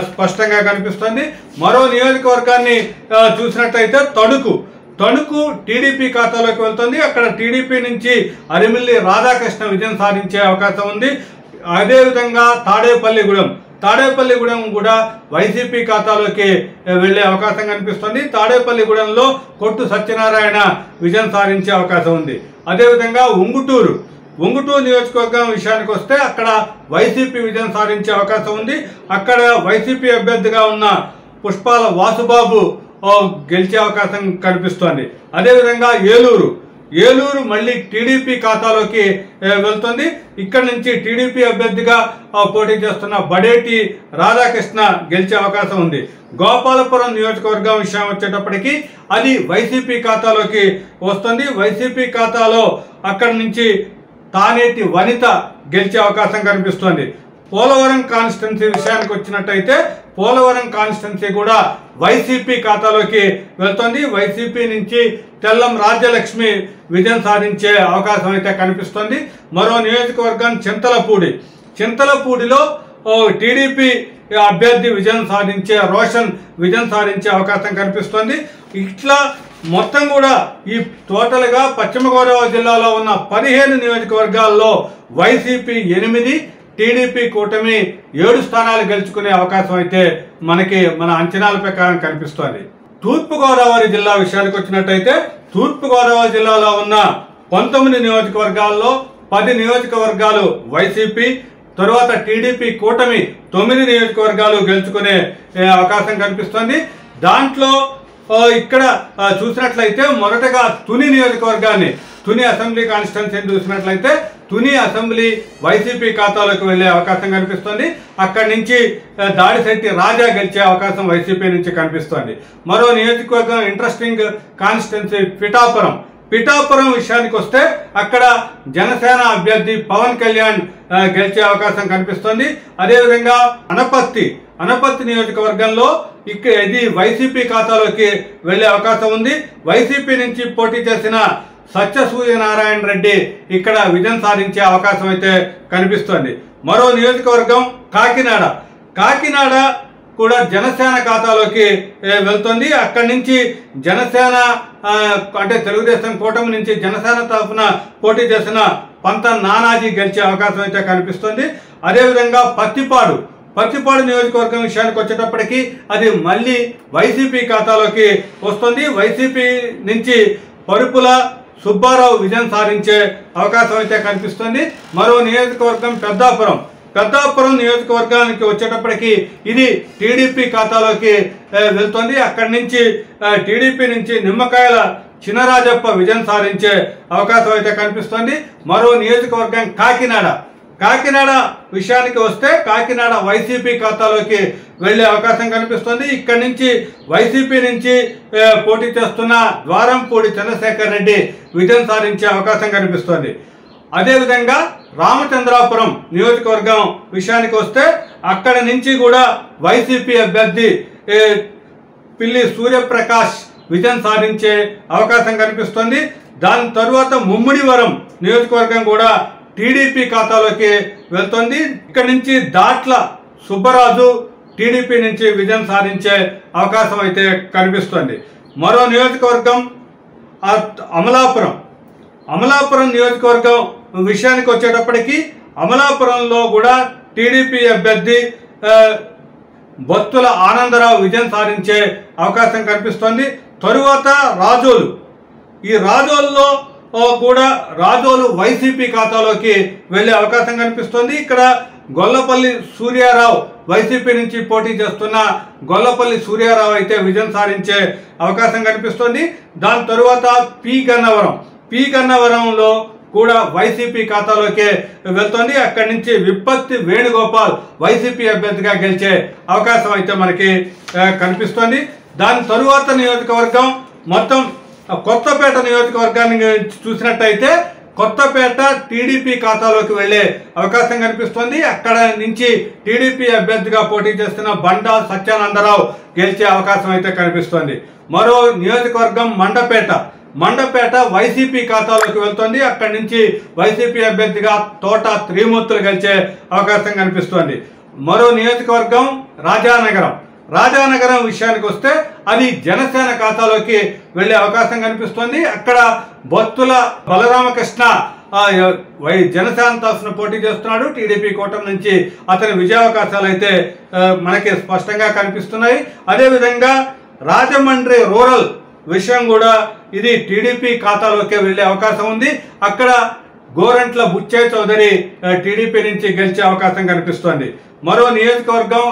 స్పష్టంగా కనిపిస్తుంది. మరో నియోజకవర్గాన్ని చూసినట్లయితే తణుకు టీడీపీ ఖాతాలోకి వెళ్తుంది. అక్కడ టీడీపీ నుంచి అరిమిల్లి రాధాకృష్ణ విజయం సాధించే అవకాశం ఉంది. అదేవిధంగా తాడేపల్లిగూడెం కూడా వైసీపీ ఖాతాలోకి వెళ్లే అవకాశం కనిపిస్తుంది. తాడేపల్లిగూడెంలో కొట్టు సత్యనారాయణ విజయం సాధించే అవకాశం ఉంది. అదేవిధంగా ఉంగుటూరు నియోజకవర్గం విషయానికి వస్తే అక్కడ వైసీపీ విజయం సాధించే అవకాశం ఉంది. అక్కడ వైసీపీ అభ్యర్థిగా ఉన్న పుష్పాల వాసుబాబు గెలిచే అవకాశం కనిపిస్తోంది. అదేవిధంగా ఏలూరు మళ్ళీ టీడీపీ ఖాతాలోకి వెళ్తుంది. ఇక్కడ నుంచి టీడీపీ అభ్యర్థిగా పోటీ చేస్తున్న బడేటి రాధాకృష్ణ గెలిచే అవకాశం ఉంది. గోపాలపురం నియోజకవర్గం విషయం వచ్చేటప్పటికి అది వైసీపీ ఖాతాలోకి వస్తుంది. వైసీపీ ఖాతాలో అక్కడి నుంచి తానేటి వనిత గెలిచే అవకాశం కనిపిస్తోంది. పోలవరం కాన్స్టిట్యున్సీ విషయానికి వచ్చినట్టయితే పోలవరం కాన్స్టిట్యున్సీ కూడా వైసీపీ ఖాతాలోకి వెళ్తుంది. వైసీపీ నుంచి తెల్లం రాజ్యలక్ష్మి విజయం సాధించే అవకాశం అయితే కనిపిస్తుంది. మరో నియోజకవర్గం చింతలపూడిలో టీడీపీ అభ్యర్థి విజయం సాధించే రోషన్ విజయం సాధించే అవకాశం కనిపిస్తుంది. ఇట్లా మొత్తం కూడా ఈ టోటల్గా పశ్చిమ గోదావరి జిల్లాలో ఉన్న 15 నియోజకవర్గాల్లో వైసీపీ 8, టీడీపీ కూటమి 7 స్థానాలు గెలుచుకునే అవకాశం అయితే మనకి మన అంచనాల ప్రకారం కనిపిస్తోంది. తూర్పుగోదావరి జిల్లా విషయానికి వచ్చినట్టయితే తూర్పుగోదావరి జిల్లాలో ఉన్న 19 నియోజకవర్గాల్లో 10 నియోజకవర్గాలు వైసీపీ, తరువాత టీడీపీ కూటమి 9 నియోజకవర్గాలు గెలుచుకునే అవకాశం కనిపిస్తోంది. దాంట్లో ఇక్కడ చూసినట్లయితే మొదటగా తుని అసెంబ్లీ కాన్స్టిట్యున్సీని చూసినట్లయితే తుని అసెంబ్లీ వైసీపీ ఖాతాలోకి వెళ్లే అవకాశం కనిపిస్తుంది. అక్కడి నుంచి దాడిశెట్టి రాజా గెలిచే అవకాశం వైసీపీ నుంచి కనిపిస్తోంది. మరో నియోజకవర్గం ఇంట్రెస్టింగ్ కాన్స్టిట్యున్సీ పిఠాపురం విషయానికి వస్తే అక్కడ జనసేన అభ్యర్థి పవన్ కళ్యాణ్ గెలిచే అవకాశం కనిపిస్తోంది. అదేవిధంగా అనపత్తి నియోజకవర్గంలో ఇది వైసీపీ ఖాతాలోకి వెళ్లే అవకాశం ఉంది. వైసీపీ నుంచి పోటీ చేసిన సత్యసూర్యనారాయణ రెడ్డి ఇక్కడ విజయం సాధించే అవకాశం అయితే కనిపిస్తోంది. మరో నియోజకవర్గం కాకినాడ కూడా జనసేన ఖాతాలోకి వెళ్తుంది. అక్కడి నుంచి జనసేన అంటే తెలుగుదేశం కూటమి నుంచి జనసేన తరఫున పోటీ చేసిన పంత నానాజీ గెలిచే అవకాశం అయితే కనిపిస్తుంది. అదేవిధంగా పత్తిపాడు నియోజకవర్గం విషయానికి వచ్చేటప్పటికి అది మళ్ళీ వైసీపీ ఖాతాలోకి వస్తుంది. వైసీపీ నుంచి పరుపుల సుబ్బారావు విజయం సాధించే అవకాశం అయితే కనిపిస్తుంది. మరో నియోజకవర్గం పెద్దాపురం నియోజకవర్గానికి వచ్చేటప్పటికి ఇది టీడీపీ ఖాతాలోకి వెళ్తుంది. అక్కడి నుంచి టీడీపీ నుంచి నిమ్మకాయల చినరాజప్ప విజయం సాధించే అవకాశం అయితే కనిపిస్తుంది. మరో నియోజకవర్గం కాకినాడ విషయానికి వస్తే కాకినాడ వైసీపీ ఖాతాలోకి వెళ్లే అవకాశం కనిపిస్తుంది. ఇక్కడి నుంచి వైసీపీ నుంచి పోటీ చేస్తున్న ద్వారంపూడి చంద్రశేఖర్ రెడ్డి విజయం సాధించే అవకాశం కనిపిస్తుంది. అదేవిధంగా రామచంద్రాపురం నియోజకవర్గం విషయానికి వస్తే అక్కడి నుంచి కూడా వైసీపీ అభ్యర్థి పిల్లి సూర్యప్రకాష్ విజయం సాధించే అవకాశం కనిపిస్తుంది. దాని తరువాత ముమ్మిడివరం నియోజకవర్గం కూడా టీడీపీ ఖాతాలోకి వెళ్తుంది. ఇక్కడి నుంచి దాట్ల సుబ్బరాజు టీడీపీ నుంచి విజయం సాధించే అవకాశం అయితే కనిపిస్తుంది. మరో నియోజకవర్గం అమలాపురం నియోజకవర్గం విషయానికి వచ్చేటప్పటికి అమలాపురంలో కూడా టీడీపీ అభ్యర్థి బొత్తుల ఆనందరావు విజయం సాధించే అవకాశం కనిపిస్తుంది. తరువాత ఈ రాజోల్లో కూడా రాజోలు వైసీపీ ఖాతాలోకి వెళ్లే అవకాశం కనిపిస్తుంది. ఇక్కడ గొల్లపల్లి సూర్యారావు వైసీపీ నుంచి పోటీ చేస్తున్న గొల్లపల్లి సూర్యారావు అయితే విజయం సాధించే అవకాశం కనిపిస్తుంది. దాని తరువాత పి గన్నవరంలో కూడా వైసీపీ ఖాతాలోకి వెళ్తుంది. అక్కడి నుంచి విప్పత్తి వేణుగోపాల్ వైసీపీ అభ్యర్థిగా గెలిచే అవకాశం అయితే మనకి కనిపిస్తుంది. దాని తరువాత నియోజకవర్గం మొత్తం కొత్తపేట నియోజకవర్గాన్ని చూసినట్టయితే కొత్తపేట టీడీపీ ఖాతాలోకి వెళ్లే అవకాశం కనిపిస్తుంది. అక్కడ నుంచి టీడీపీ అభ్యర్థిగా పోటీ చేస్తున్న బండా సత్యానందరావు గెలిచే అవకాశం అయితే కనిపిస్తుంది. మరో నియోజకవర్గం మండపేట వైసీపీ ఖాతాలోకి వెళ్తుంది. అక్కడి నుంచి వైసీపీ అభ్యర్థిగా తోట త్రిమూర్తులు గెలిచే అవకాశం కనిపిస్తుంది. మరో నియోజకవర్గం రాజానగరం విషయానికి వస్తే అది జనసేన ఖాతాలోకి వెళ్లే అవకాశం కనిపిస్తుంది. అక్కడ బొత్తుల బలరామకృష్ణ జనసేన తరఫున పోటీ చేస్తున్నాడు. టీడీపీ కూటమి నుంచి అతని విజయావకాశాలు అయితే మనకి స్పష్టంగా కనిపిస్తున్నాయి. అదేవిధంగా రాజమండ్రి రూరల్ విషయం కూడా ఇది టీడీపీ ఖాతాలోకి వెళ్లే అవకాశం ఉంది. అక్కడ గోరంట్ల బుచ్చయ్య చౌదరి టీడీపీ నుంచి గెలిచే అవకాశం కనిపిస్తోంది. మరో నియోజకవర్గం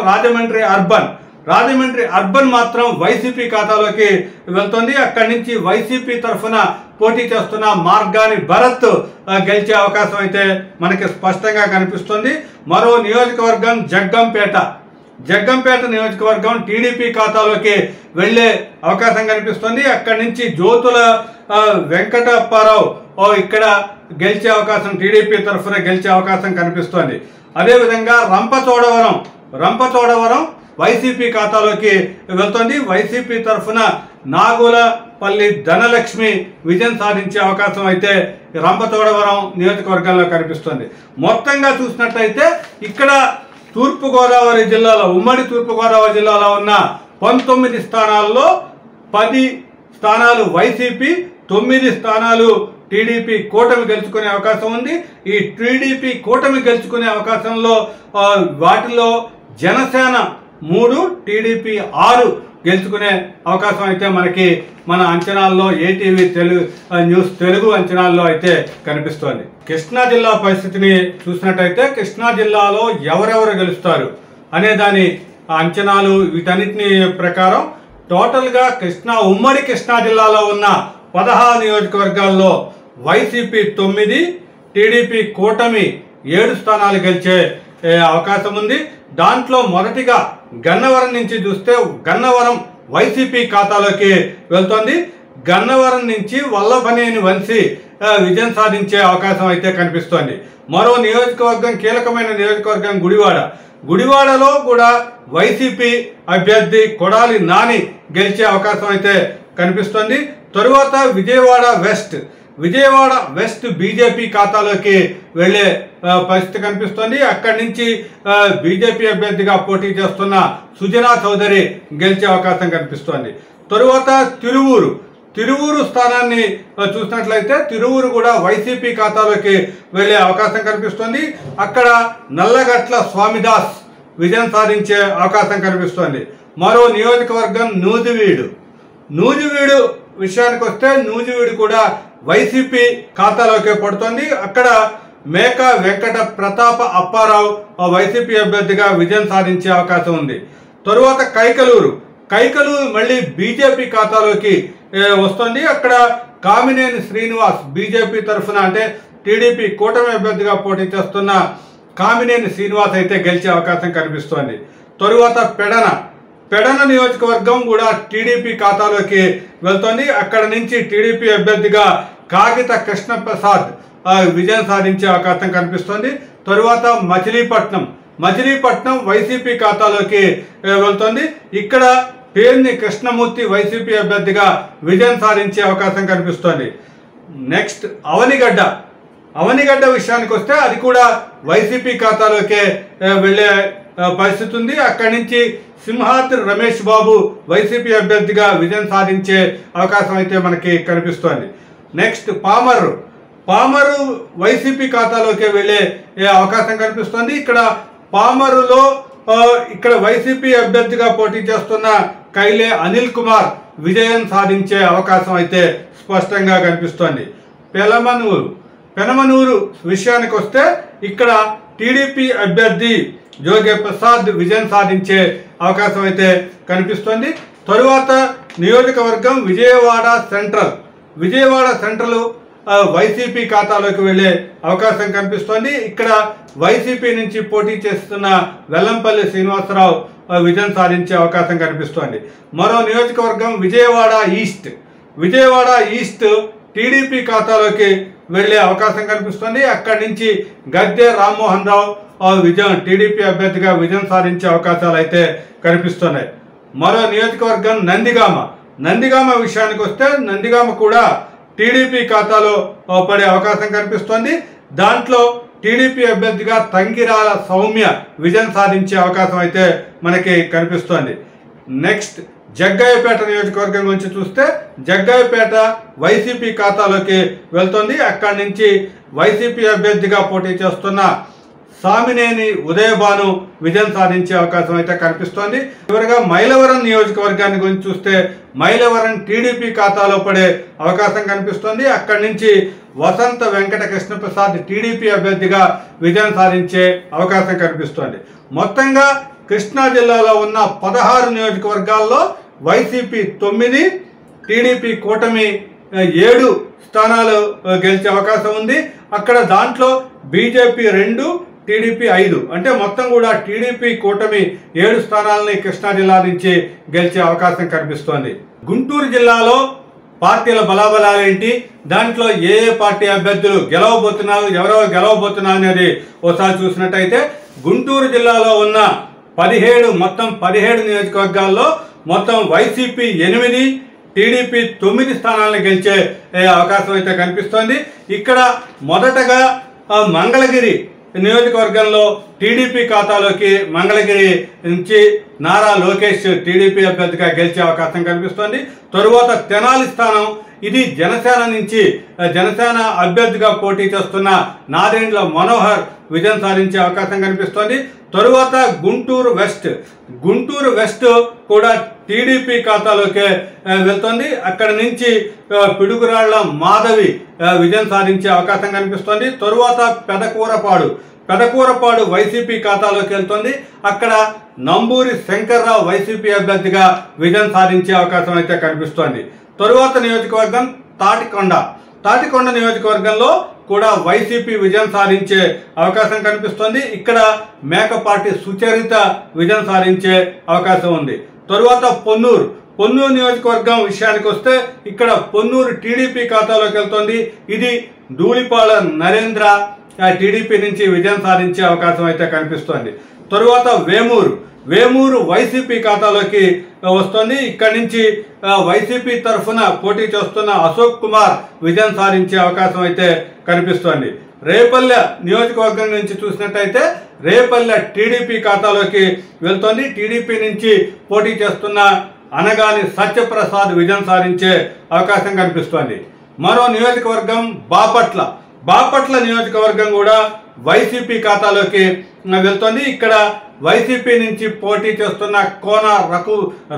రాజమండ్రి అర్బన్ మాత్రం వైసీపీ ఖాతాలోకి వెళ్తుంది. అక్కడి నుంచి వైసీపీ తరఫున పోటీ చేస్తున్న మార్గాని భరత్ గెలిచే అవకాశం అయితే మనకి స్పష్టంగా కనిపిస్తుంది. మరో నియోజకవర్గం జగ్గంపేట నియోజకవర్గం టీడీపీ ఖాతాలోకి వెళ్లే అవకాశం కనిపిస్తుంది. అక్కడి నుంచి జ్యోతుల వెంకటప్పారావు ఇక్కడ గెలిచే అవకాశం టీడీపీ తరఫున గెలిచే అవకాశం కనిపిస్తోంది. అదేవిధంగా రంపచోడవరం వైసీపీ ఖాతాలోకి వెళ్తుంది. వైసీపీ తరఫున నాగులపల్లి ధనలక్ష్మి విజయం సాధించే అవకాశం అయితే రంపచోడవరం నియోజకవర్గంలో కనిపిస్తుంది. మొత్తంగా చూసినట్లయితే ఇక్కడ ఉమ్మడి తూర్పుగోదావరి జిల్లాలో ఉన్న 19 స్థానాల్లో 10 స్థానాలు వైసీపీ, 9 స్థానాలు టీడీపీ కూటమి గెలుచుకునే అవకాశం ఉంది. ఈ టీడీపీ కూటమి గెలుచుకునే అవకాశంలో వాటిలో జనసేన 3, టీడీపీ 6 గెలుచుకునే అవకాశం అయితే మనకి మన అంచనాల్లో ఏటీవీ న్యూస్ తెలుగు అంచనాల్లో అయితే కనిపిస్తోంది. కృష్ణా జిల్లా పరిస్థితిని చూసినట్టయితే కృష్ణా జిల్లాలో ఎవరెవరు గెలుస్తారు అనే దాని అంచనాలు వీటన్నిటిని ప్రకారం టోటల్గా ఉమ్మడి కృష్ణా జిల్లాలో ఉన్న 16 నియోజకవర్గాల్లో వైసీపీ 9, టీడీపీ కూటమి 7 స్థానాలు గెలిచే అవకాశం ఉంది. దాంట్లో మొదటిగా గన్నవరం నుంచి చూస్తే గన్నవరం వైసీపీ ఖాతాలోకి వెళ్తోంది. గన్నవరం నుంచి వల్లభనేని వంశీ విజయం సాధించే అవకాశం అయితే కనిపిస్తోంది. మరో నియోజకవర్గం కీలకమైన నియోజకవర్గం గుడివాడలో కూడా వైసీపీ అభ్యర్థి కొడాలి నాని గెలిచే అవకాశం అయితే కనిపిస్తోంది. తరువాత విజయవాడ వెస్ట్ బీజేపీ ఖాతాలోకి వెళ్లే పరిస్థితి కనిపిస్తోంది. అక్కడి నుంచి బీజేపీ అభ్యర్థిగా పోటీ చేస్తున్న సుజనా చౌదరి గెలిచే అవకాశం కనిపిస్తోంది. తరువాత తిరువూరు స్థానాన్ని చూసినట్లయితే తిరువూరు కూడా వైసీపీ ఖాతాలోకి వెళ్ళే అవకాశం కనిపిస్తుంది. అక్కడ నల్లగట్ల స్వామిదాస్ విజయం సాధించే అవకాశం కనిపిస్తుంది. మరో నియోజకవర్గం నూజివీడు విషయానికి వస్తే నూజివీడు కూడా వైసీపీ ఖాతాలోకి పడుతుంది. అక్కడ మేకా వెంకట ప్రతాప అప్పారావు వైసీపీ అభ్యర్థిగా విజయం సాధించే అవకాశం ఉంది. తరువాత కైకలూరు మళ్ళీ బీజేపీ ఖాతాలోకి వస్తుంది. అక్కడ కామినేని శ్రీనివాస్ బీజేపీ తరఫున అంటే టీడీపీ కూటమి అభ్యర్థిగా పోటీ చేస్తున్న కామినేని శ్రీనివాస్ అయితే గెలిచే అవకాశం కనిపిస్తోంది. తరువాత పెడన నియోజకవర్గం కూడా టీడీపీ ఖాతాలోకి వెళ్తోంది. అక్కడ నుంచి టీడీపీ అభ్యర్థిగా కాగిత కృష్ణప్రసాద్ విజయం సాధించే అవకాశం కనిపిస్తోంది. తరువాత మచిలీపట్నం వైసీపీ ఖాతాలోకి వెళ్తోంది. ఇక్కడ పేర్ని కృష్ణమూర్తి వైసీపీ అభ్యర్థిగా విజయం సాధించే అవకాశం కనిపిస్తోంది. నెక్స్ట్ అవనిగడ్డ విషయానికి వస్తే అది కూడా వైసీపీ ఖాతాలోకే వెళ్ళే పరిస్థితి ఉంది. అక్కడి నుంచి సింహాద్రి రమేష్ బాబు వైసీపీ అభ్యర్థిగా విజయం సాధించే అవకాశం అయితే మనకి కనిపిస్తోంది. నెక్స్ట్ పామరు వైసీపీ ఖాతాలోకి వెళ్ళే అవకాశం కనిపిస్తోంది. ఇక్కడ పామరులో ఇక్కడ వైసీపీ అభ్యర్థిగా పోటీ చేస్తున్న కైలే అనిల్ కుమార్ విజయం సాధించే అవకాశం అయితే స్పష్టంగా కనిపిస్తోంది. పెనమనూరు విషయానికి వస్తే ఇక్కడ టీడీపీ అభ్యర్థి జోగే ప్రసాద్ విజయం సాధించే అవకాశం అయితే కనిపిస్తోంది. తరువాత నియోజకవర్గం విజయవాడ సెంట్రల్ వైసీపీ ఖాతాలోకి వెళ్ళే అవకాశం కనిపిస్తోంది. ఇక్కడ వైసీపీ నుంచి పోటీ చేస్తున్న వెల్లంపల్లి శ్రీనివాసరావు విజయం సాధించే అవకాశం కనిపిస్తోంది. మరో నియోజకవర్గం విజయవాడ ఈస్ట్ టీడీపీ ఖాతాలోకి వెళ్ళే అవకాశం కనిపిస్తుంది. అక్కడి నుంచి గద్దె రామ్మోహన్ రావు విజయం టీడీపీ అభ్యర్థిగా విజయం సాధించే అవకాశాలు అయితే కనిపిస్తున్నాయి. మరో నియోజకవర్గం నందిగామ విషయానికి వస్తే నందిగామ కూడా టీడీపీ ఖాతాలో పడే అవకాశం కనిపిస్తోంది. దాంట్లో టీడీపీ అభ్యర్థిగా తంగిరాల సౌమ్య విజయం సాధించే అవకాశం అయితే మనకి కనిపిస్తోంది. నెక్స్ట్ జగ్గయ్యపేట నియోజకవర్గం గురించి చూస్తే జగ్గయ్యపేట వైసీపీ ఖాతాలోకి వెళ్తుంది. అక్కడి నుంచి వైసీపీ అభ్యర్థిగా పోటీ చేస్తున్న సామినేని ఉదయభాను విజయం సాధించే అవకాశం అయితే కనిపిస్తోంది. చివరిగా మైలవరం నియోజకవర్గాన్ని గురించి చూస్తే మైలవరం టీడీపీ ఖాతాలో పడే అవకాశం కనిపిస్తోంది. అక్కడి నుంచి వసంత వెంకట కృష్ణప్రసాద్ టీడీపీ అభ్యర్థిగా విజయం సాధించే అవకాశం కనిపిస్తోంది. మొత్తంగా కృష్ణా జిల్లాలో ఉన్న 16 నియోజకవర్గాల్లో వైసీపీ 9, టీడీపీ కూటమి 7 స్థానాలు గెలిచే అవకాశం ఉంది. అక్కడ దాంట్లో బీజేపీ 2, టీడీపీ 5 అంటే మొత్తం కూడా టీడీపీ కూటమి 7 స్థానాలని కృష్ణా జిల్లా నుంచి గెలిచే అవకాశం కనిపిస్తోంది. గుంటూరు జిల్లాలో పార్టీల బలాబలాలు ఏంటి, దాంట్లో ఏ పార్టీ అభ్యర్థులు గెలవబోతున్నారు, ఎవరెవరు గెలవబోతున్నారు అనేది ఒకసారి చూసినట్టయితే గుంటూరు జిల్లాలో ఉన్న 17 నియోజకవర్గాల్లో మొత్తం వైసీపీ 8, టీడీపీ 9 స్థానాలను గెలిచే అవకాశం అయితే కనిపిస్తోంది. ఇక్కడ మొదటగా మంగళగిరి నియోజకవర్గంలో టీడీపీ ఖాతాలోకి మంగళగిరి నుంచి నారా లోకేష్ టీడీపీ అభ్యర్థిగా గెలిచే అవకాశం కనిపిస్తోంది. తరువాత తెనాలి స్థానం ఇది జనసేన అభ్యర్థిగా పోటీ చేస్తున్న నాదెండ్ల మనోహర్ విజయం సాధించే అవకాశం కనిపిస్తోంది. తరువాత గుంటూరు వెస్ట్ కూడా టీడీపీ ఖాతాలోకే వెళ్తోంది. అక్కడి నుంచి పిడుగురాళ్ల మాధవి విజయం సాధించే అవకాశం కనిపిస్తోంది. తరువాత పెదకూరపాడు వైసీపీ ఖాతాలోకి వెళ్తోంది. అక్కడ నంబూరి శంకర్రావు వైసీపీ అభ్యర్థిగా విజయం సాధించే అవకాశం అయితే కనిపిస్తోంది. తరువాత నియోజకవర్గం తాటికొండ నియోజకవర్గంలో కూడా వైసీపీ విజయం సాధించే అవకాశం కనిపిస్తోంది. ఇక్కడ మేకపాటి సుచరిత విజయం సాధించే అవకాశం ఉంది. తరువాత పొన్నూరు నియోజకవర్గం విషయానికి వస్తే ఇక్కడ పొన్నూరు టీడీపీ ఖాతాలోకి వెళ్తోంది. ఇది ధూళిపాల నరేంద్ర టీడీపీ నుంచి విజయం సాధించే అవకాశం అయితే కనిపిస్తోంది. తరువాత వేమూరు వైసీపీ ఖాతాలోకి వస్తుంది. ఇక్కడి నుంచి వైసీపీ తరఫున పోటీ చేస్తున్న అశోక్ కుమార్ విజయం సాధించే అవకాశం అయితే కనిపిస్తోంది. రేపల్లె నియోజకవర్గం నుంచి చూసినట్టయితే రేపల్లె టీడీపీ ఖాతాలోకి వెళ్తోంది. టీడీపీ నుంచి పోటీ చేస్తున్న అనగాని సత్యప్రసాద్ విజయం సాధించే అవకాశం కనిపిస్తోంది. మరో నియోజకవర్గం బాపట్ల నియోజకవర్గం కూడా వైసీపీ ఖాతాలోకి వెళ్తోంది. ఇక్కడ వైసీపీ నుంచి పోటీ చేస్తున్న కోన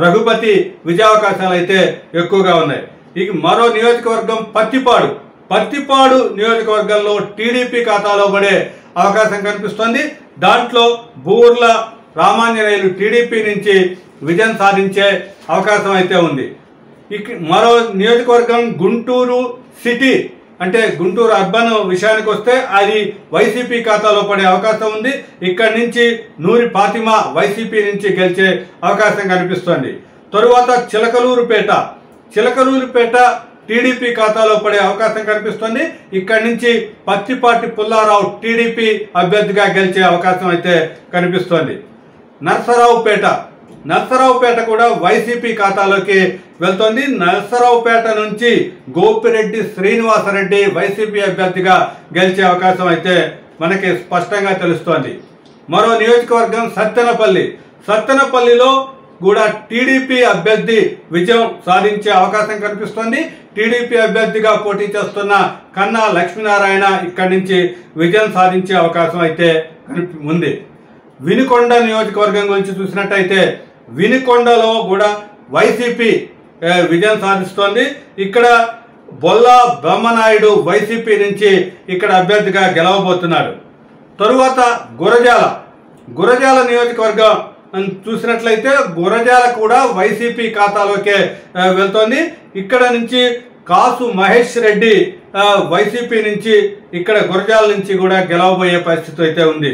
రఘుపతి విజయావకాశాలు అయితే ఎక్కువగా ఉన్నాయి. ఇక మరో నియోజకవర్గం పత్తిపాడు నియోజకవర్గంలో టీడీపీ ఖాతాలో పడే అవకాశం కనిపిస్తోంది. దాంట్లో బూర్ల రామాంజనేయులు టీడీపీ నుంచి విజయం సాధించే అవకాశం అయితే ఉంది. మరో నియోజకవర్గం గుంటూరు సిటీ, అంటే గుంటూరు అర్బన్ విషయానికి వస్తే అది వైసీపీ ఖాతాలో పడే అవకాశం ఉంది. ఇక్కడి నుంచి నూరి ఫాతిమా వైసీపీ నుంచి గెలిచే అవకాశం కనిపిస్తోంది. తరువాత చిలకలూరుపేట టీడీపీ ఖాతాలో పడే అవకాశం కనిపిస్తోంది. ఇక్కడి నుంచి పత్తిపాటి పుల్లారావు టీడీపీ అభ్యర్థిగా గెలిచే అవకాశం అయితే కనిపిస్తోంది. నర్సరావుపేట కూడా వైసీపీ ఖాతాలోకి వెళ్తోంది. నర్సరావుపేట నుంచి గోపిరెడ్డి శ్రీనివాసరెడ్డి వైసీపీ అభ్యర్థిగా గెలిచే అవకాశం అయితే మనకి స్పష్టంగా తెలుస్తోంది. మరో నియోజకవర్గం సత్తెనపల్లిలో కూడా టీడీపీ అభ్యర్థి విజయం సాధించే అవకాశం కనిపిస్తోంది. టీడీపీ అభ్యర్థిగా పోటీ చేస్తున్న కన్నా లక్ష్మీనారాయణ ఇక్కడి నుంచి విజయం సాధించే అవకాశం అయితే ఉంది. వినుకొండ నియోజకవర్గం గురించి చూసినట్టయితే వినుకొండలో కూడా వైసీపీ విజయం సాధిస్తోంది. ఇక్కడ బొల్లా బ్రహ్మనాయుడు వైసీపీ నుంచి ఇక్కడ అభ్యర్థిగా గెలవబోతున్నాడు. తరువాత గురజాల నియోజకవర్గం చూసినట్లయితే గురజాల కూడా వైసీపీ ఖాతాలోకే వెళ్తోంది. ఇక్కడ నుంచి కాసు మహేష్ రెడ్డి వైసీపీ నుంచి ఇక్కడ గురజాల నుంచి కూడా గెలవబోయే పరిస్థితి అయితే ఉంది.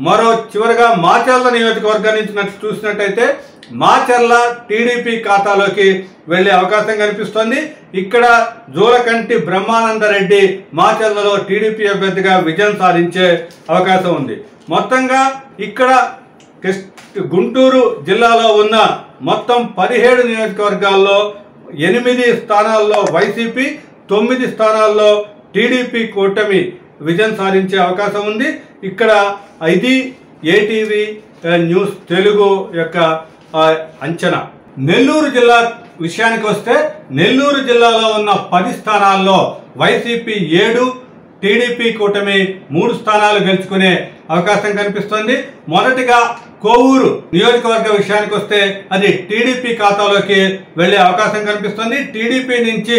మరో చివరిగా మాచర్ల నియోజకవర్గం నుంచి చూసినట్టయితే మాచర్ల టీడీపీ ఖాతాలోకి వెళ్లే అవకాశం కనిపిస్తోంది. ఇక్కడ జోలకంటి బ్రహ్మానందరెడ్డి మాచర్లలో టీడీపీ అభ్యర్థిగా విజయం సాధించే అవకాశం ఉంది. మొత్తంగా ఇక్కడ గుంటూరు జిల్లాలో ఉన్న మొత్తం 17 నియోజకవర్గాల్లో 8 స్థానాల్లో వైసీపీ, 9 స్థానాల్లో టీడీపీ కూటమి విజయం సాధించే అవకాశం ఉంది. ఇక్కడ ఇది ఏటీవీ న్యూస్ తెలుగు యొక్క అంచనా. నెల్లూరు జిల్లా విషయానికి వస్తే నెల్లూరు జిల్లాలో ఉన్న 10 స్థానాల్లో వైసీపీ 7, టీడీపీ కూటమి 3 స్థానాలు గెలుచుకునే అవకాశం కనిపిస్తోంది. మొదటిగా కోవూరు నియోజకవర్గ విషయానికి వస్తే అది టీడీపీ ఖాతాలోకి వెళ్లే అవకాశం కనిపిస్తుంది. టీడీపీ నుంచి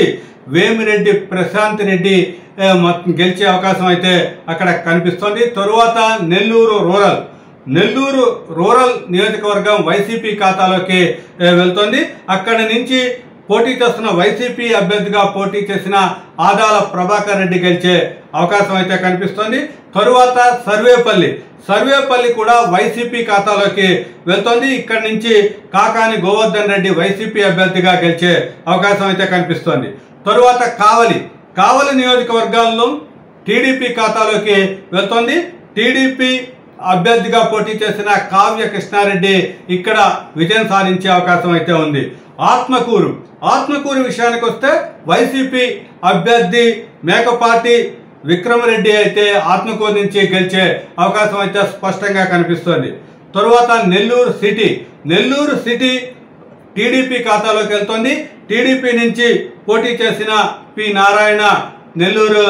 వేమిరెడ్డి ప్రశాంత్ రెడ్డి గెలిచే అవకాశం అయితే అక్కడ కనిపిస్తోంది. తరువాత నెల్లూరు రూరల్ నియోజకవర్గం వైసీపీ ఖాతాలోకి వెళ్తోంది. అక్కడి నుంచి పోటీ చేస్తున్న వైసీపీ అభ్యర్థిగా పోటీ చేసిన ఆదాల ప్రభాకర్ రెడ్డి గెలిచే అవకాశం అయితే కనిపిస్తోంది. తరువాత సర్వేపల్లి కూడా వైసీపీ ఖాతాలోకి వెళ్తోంది. ఇక్కడి నుంచి కాకాని గోవర్ధన్ రెడ్డి వైసీపీ అభ్యర్థిగా గెలిచే అవకాశం అయితే కనిపిస్తోంది. తరువాత కావలి నియోజకవర్గాల్లో టీడీపీ ఖాతాలోకి వెళ్తోంది. టీడీపీ అభ్యర్థిగా పోటీ చేసిన కావ్య కృష్ణారెడ్డి ఇక్కడ విజయం సాధించే అవకాశం అయితే ఉంది. ఆత్మకూరు విషయానికి వస్తే వైసీపీ అభ్యర్థి మేకపాటి విక్రమరెడ్డి అయితే ఆత్మకూరు నుంచి గెలిచే అవకాశం అయితే స్పష్టంగా కనిపిస్తోంది. తరువాత నెల్లూరు సిటీ టీడీపీ ఖాతాలోకి వెళ్తోంది. టీడీపీ నుంచి పోటీ చేసిన పి నారాయణ నెల్లూరు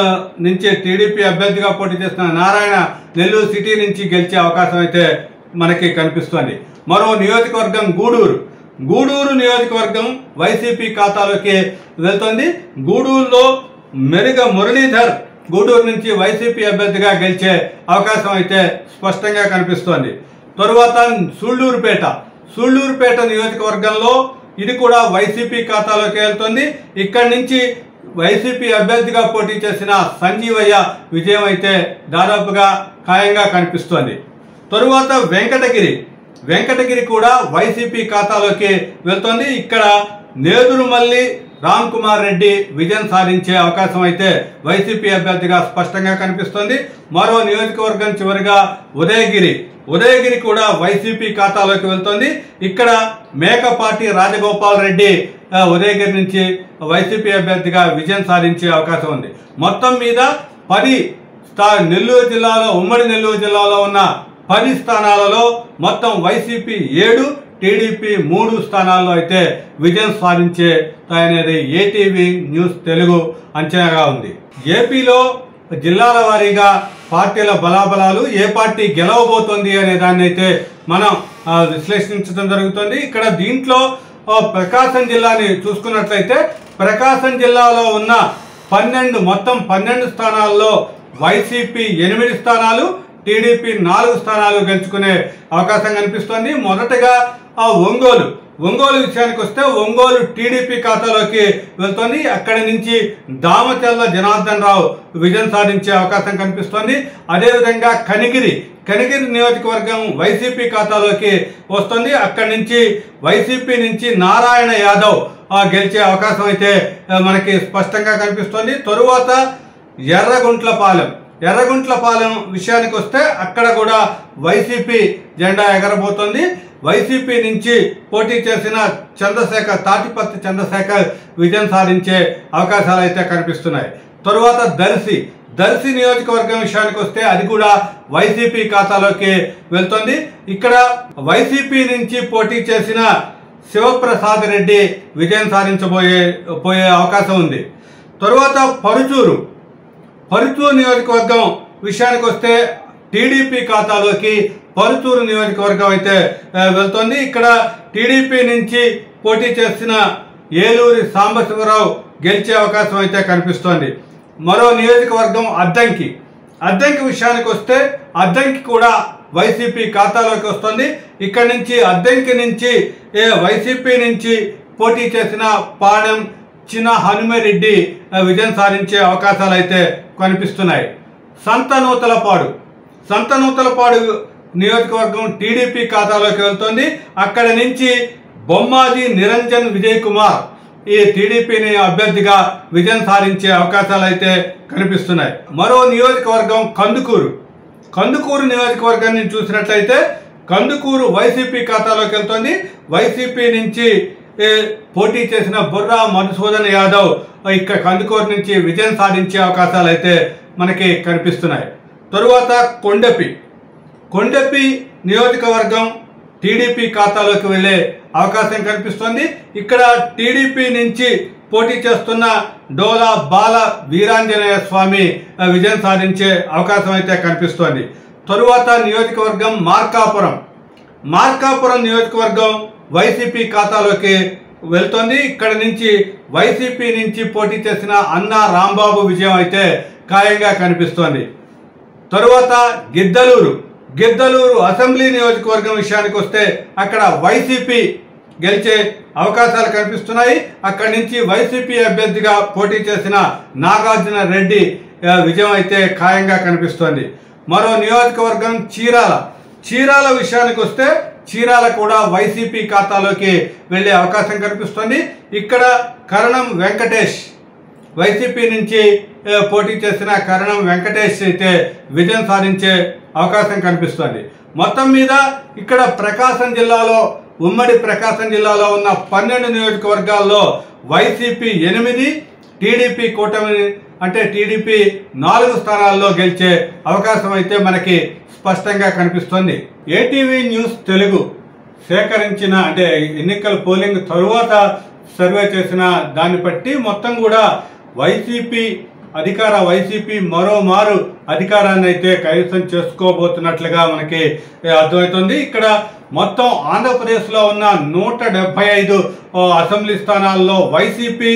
నుంచి టీడీపీ అభ్యర్థిగా పోటీ చేసిన నారాయణ నెల్లూరు సిటీ నుంచి గెలిచే అవకాశం అయితే మనకి కనిపిస్తోంది. మరో నియోజకవర్గం గూడూరు నియోజకవర్గం వైసీపీ ఖాతాలోకి వెళ్తోంది. గూడూరులో మెరుగ మురళీధర్ గూడూరు నుంచి వైసీపీ అభ్యర్థిగా గెలిచే అవకాశం అయితే స్పష్టంగా కనిపిస్తోంది. తరువాత సూళ్లూరుపేట నియోజకవర్గంలో ఇది కూడా వైసీపీ ఖాతాలోకి వెళ్తోంది. ఇక్కడి నుంచి వైసీపీ అభ్యర్థిగా పోటీ చేసిన సంజీవయ్య విజయం అయితే దాదాపుగా ఖాయంగా కనిపిస్తోంది. తరువాత వెంకటగిరి కూడా వైసీపీ ఖాతాలోకి వెళ్తోంది. ఇక్కడ నేదురుమల్లి రామ్ కుమార్ రెడ్డి విజయం సాధించే అవకాశం అయితే వైసీపీ అభ్యర్థిగా స్పష్టంగా కనిపిస్తోంది. మరో నియోజకవర్గం చివరిగా ఉదయగిరి కూడా వైసీపీ ఖాతాలోకి వెళ్తోంది. ఇక్కడ మేకపాటి రాజగోపాల్ రెడ్డి ఉదయగిరి నుంచి వైసీపీ అభ్యర్థిగా విజయం సాధించే అవకాశం ఉంది. మొత్తం మీద 10 ఉమ్మడి నెల్లూరు జిల్లాలో ఉన్న 10 స్థానాలలో మొత్తం వైసీపీ 7, టీడీపీ 3 స్థానాల్లో అయితే విజయం సాధించేది ఏటీవీ న్యూస్ తెలుగు అంచనాగా ఉంది. ఏపీలో జిల్లాల వారీగా పార్టీల బలాబలాలు, ఏ పార్టీ గెలవబోతోంది అనే దాన్ని అయితే మనం విశ్లేషించడం జరుగుతుంది. ఇక్కడ దీంట్లో ప్రకాశం జిల్లాని చూసుకున్నట్లయితే ప్రకాశం జిల్లాలో ఉన్న 12 స్థానాల్లో వైసీపీ 8 స్థానాలు, టీడీపీ 4 స్థానాలు గెలుచుకునే అవకాశం కనిపిస్తోంది. మొదటగా ఒంగోలు విషయానికి వస్తే ఒంగోలు టీడీపీ ఖాతాలోకి వెళ్తోంది. అక్కడి నుంచి దామచల్ల జనార్దన్ రావు విజయం సాధించే అవకాశం కనిపిస్తోంది. అదేవిధంగా కనిగిరి నియోజకవర్గం వైసీపీ ఖాతాలోకి వస్తుంది. అక్కడి నుంచి వైసీపీ నుంచి నారాయణ యాదవ్ గెలిచే అవకాశం అయితే మనకి స్పష్టంగా కనిపిస్తోంది. తరువాత ఎర్రగుంట్లపాలెం విషయానికి వస్తే అక్కడ కూడా వైసీపీ జెండా ఎగరబోతోంది. వైసీపీ నుంచి పోటీ చేసిన తాటిపత్తి చంద్రశేఖర్ విజయం సాధించే అవకాశాలు అయితే కనిపిస్తున్నాయి. తరువాత దర్శి నియోజకవర్గం విషయానికి వస్తే అది కూడా వైసీపీ ఖాతాలోకి వెళ్తుంది. ఇక్కడ వైసీపీ నుంచి పోటీ చేసిన శివప్రసాద్ రెడ్డి విజయం సాధించబోయే అవకాశం ఉంది. తరువాత పరుచూరు నియోజకవర్గం విషయానికి వస్తే టీడీపీ ఖాతాలోకి పరుచూరు నియోజకవర్గం అయితే వెళ్తోంది. ఇక్కడ టీడీపీ నుంచి పోటీ చేసిన ఏలూరి సాంబశివరావు గెలిచే అవకాశం అయితే కనిపిస్తోంది. మరో నియోజకవర్గం అద్దంకి విషయానికి వస్తే అద్దంకి కూడా వైసీపీ ఖాతాలోకి వస్తుంది. ఇక్కడ నుంచి అద్దంకి నుంచి వైసీపీ నుంచి పోటీ చేసిన పాడెం చిన్న హనుమరెడ్డి విజయం సాధించే అవకాశాలు అయితే కనిపిస్తున్నాయి. సంతనూతలపాడు నియోజకవర్గం టీడీపీ ఖాతాలోకి వెళ్తోంది. అక్కడ నుంచి బొమ్మాజీ నిరంజన్ విజయ్ కుమార్ ఈ టీడీపీని అభ్యర్థిగా విజయం సాధించే అవకాశాలు అయితే కనిపిస్తున్నాయి. మరో నియోజకవర్గం కందుకూరు నియోజకవర్గాన్ని చూసినట్లయితే కందుకూరు వైసీపీ ఖాతాలోకి వెళ్తోంది. వైసీపీ నుంచి పోటీ చేసిన బుర్రా మధుసూదన్ యాదవ్ ఇక్కడ కందుకూరు నుంచి విజయం సాధించే అవకాశాలు అయితే మనకి కనిపిస్తున్నాయి. తరువాత కొండపి నియోజకవర్గం టీడీపీ ఖాతాలోకి వెళ్ళే అవకాశం కనిపిస్తోంది. ఇక్కడ టీడీపీ నుంచి పోటీ చేస్తున్న డోలా బాల వీరాంజనేయ స్వామి విజయం సాధించే అవకాశం అయితే కనిపిస్తోంది. తరువాత నియోజకవర్గం మార్కాపురం నియోజకవర్గం వైసీపీ ఖాతాలోకి వెళ్తోంది. ఇక్కడ నుంచి వైసీపీ నుంచి పోటీ చేసిన అన్నా రాంబాబు విజయం అయితే ఖాయంగా కనిపిస్తోంది. తరువాత గిద్దలూరు అసెంబ్లీ నియోజకవర్గం విషయానికి వస్తే అక్కడ వైసీపీ గెలిచే అవకాశాలు కనిపిస్తున్నాయి. అక్కడి నుంచి వైసీపీ అభ్యర్థిగా పోటీ చేసిన నాగార్జున రెడ్డి విజయం అయితే ఖాయంగా కనిపిస్తోంది. మరో నియోజకవర్గం చీరాల విషయానికి వస్తే చీరాల కూడా వైసీపీ ఖాతాలోకి వెళ్ళే అవకాశం కనిపిస్తుంది. ఇక్కడ కరణం వెంకటేష్ వైసీపీ నుంచి పోటీ చేసిన కరణం వెంకటేష్ అయితే విజయం సాధించే అవకాశం కనిపిస్తుంది. మొత్తం మీద ఇక్కడ ఉమ్మడి ప్రకాశం జిల్లాలో ఉన్న 12 నియోజకవర్గాల్లో వైసీపీ 8, టీడీపీ కూటమి అంటే టీడీపీ 4 స్థానాల్లో గెలిచే అవకాశం అయితే మనకి స్పష్టంగా కనిపిస్తుంది. ఏటీవీ న్యూస్ తెలుగు సేకరించిన అంటే ఎన్నికల పోలింగ్ తరువాత సర్వే చేసిన దాన్ని బట్టి మొత్తం కూడా వైసీపీ మరోమారు అధికారాన్ని అయితే కైవసం చేసుకోబోతున్నట్లుగా మనకి అర్థమవుతుంది. ఇక్కడ మొత్తం ఆంధ్రప్రదేశ్లో ఉన్న 175 అసెంబ్లీ స్థానాల్లో వైసీపీ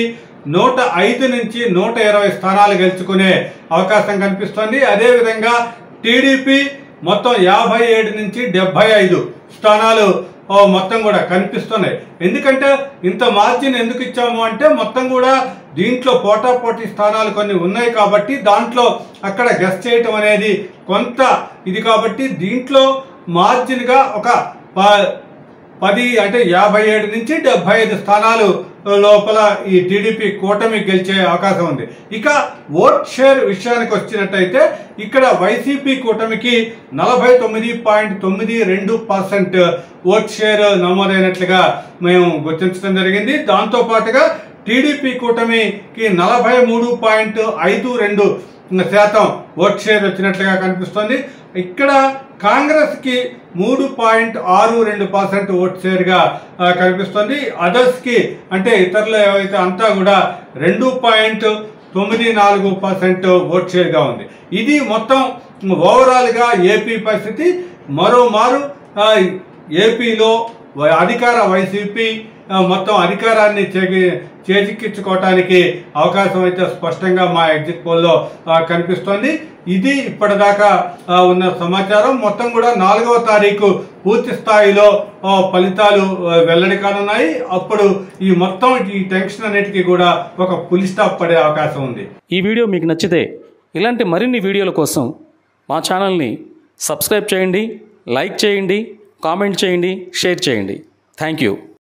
105 నుంచి 120 స్థానాలు గెలుచుకునే అవకాశం కనిపిస్తోంది. అదేవిధంగా టీడీపీ మొత్తం 57 నుంచి 75 స్థానాలు మొత్తం కూడా కనిపిస్తున్నాయి. ఎందుకంటే ఇంత మార్జిన్ ఎందుకు ఇచ్చాము అంటే మొత్తం కూడా దీంట్లో పోటాపోటీ స్థానాలు కొన్ని ఉన్నాయి కాబట్టి దాంట్లో అక్కడ గెస్ చేయటం అనేది కొంత ఇది కాబట్టి దీంట్లో మార్జిన్గా ఒక 10 అంటే 57 నుంచి 75 స్థానాలు లోపల ఈ టీడీపీ కూటమి గెలిచే అవకాశం ఉంది. ఇక ఓట్ షేర్ విషయానికి వచ్చినట్టయితే ఇక్కడ వైసీపీ కూటమికి 49.92% ఓట్ షేర్ నమోదైనట్లుగా మేము గుర్తించడం జరిగింది. దాంతోపాటుగా టీడీపీ కూటమికి 43.52% ఓట్ షేర్ వచ్చినట్లుగా కనిపిస్తోంది. ఇక్కడ కాంగ్రెస్కి 3.62% ఓట్ షేర్గా కనిపిస్తుంది. అదర్స్కి అంటే ఇతరులు ఏవైతే అంతా కూడా 2.94% ఓట్ షేర్గా ఉంది. ఇది మొత్తం ఓవరాల్గా ఏపీ పరిస్థితి. మరోమారు ఏపీలో అధికార వైసీపీ మొత్తం అధికారాన్ని చేజిక్కించుకోవటానికి అవకాశం అయితే స్పష్టంగా మా ఎగ్జిట్ పోల్లో కనిపిస్తోంది. ఇది ఇప్పటిదాకా ఉన్న సమాచారం. మొత్తం కూడా 4వ తారీఖు పూర్తి స్థాయిలో ఫలితాలు వెల్లడి కానున్నాయి. అప్పుడు ఈ మొత్తం ఈ టెన్షన్ అన్నిటికీ కూడా ఒక ఫుల్ స్టాప్ పడే అవకాశం ఉంది. ఈ వీడియో మీకు నచ్చితే ఇలాంటి మరిన్ని వీడియోల కోసం మా ఛానల్ని సబ్స్క్రైబ్ చేయండి, లైక్ చేయండి, కామెంట్ చేయండి, షేర్ చేయండి. Thank you.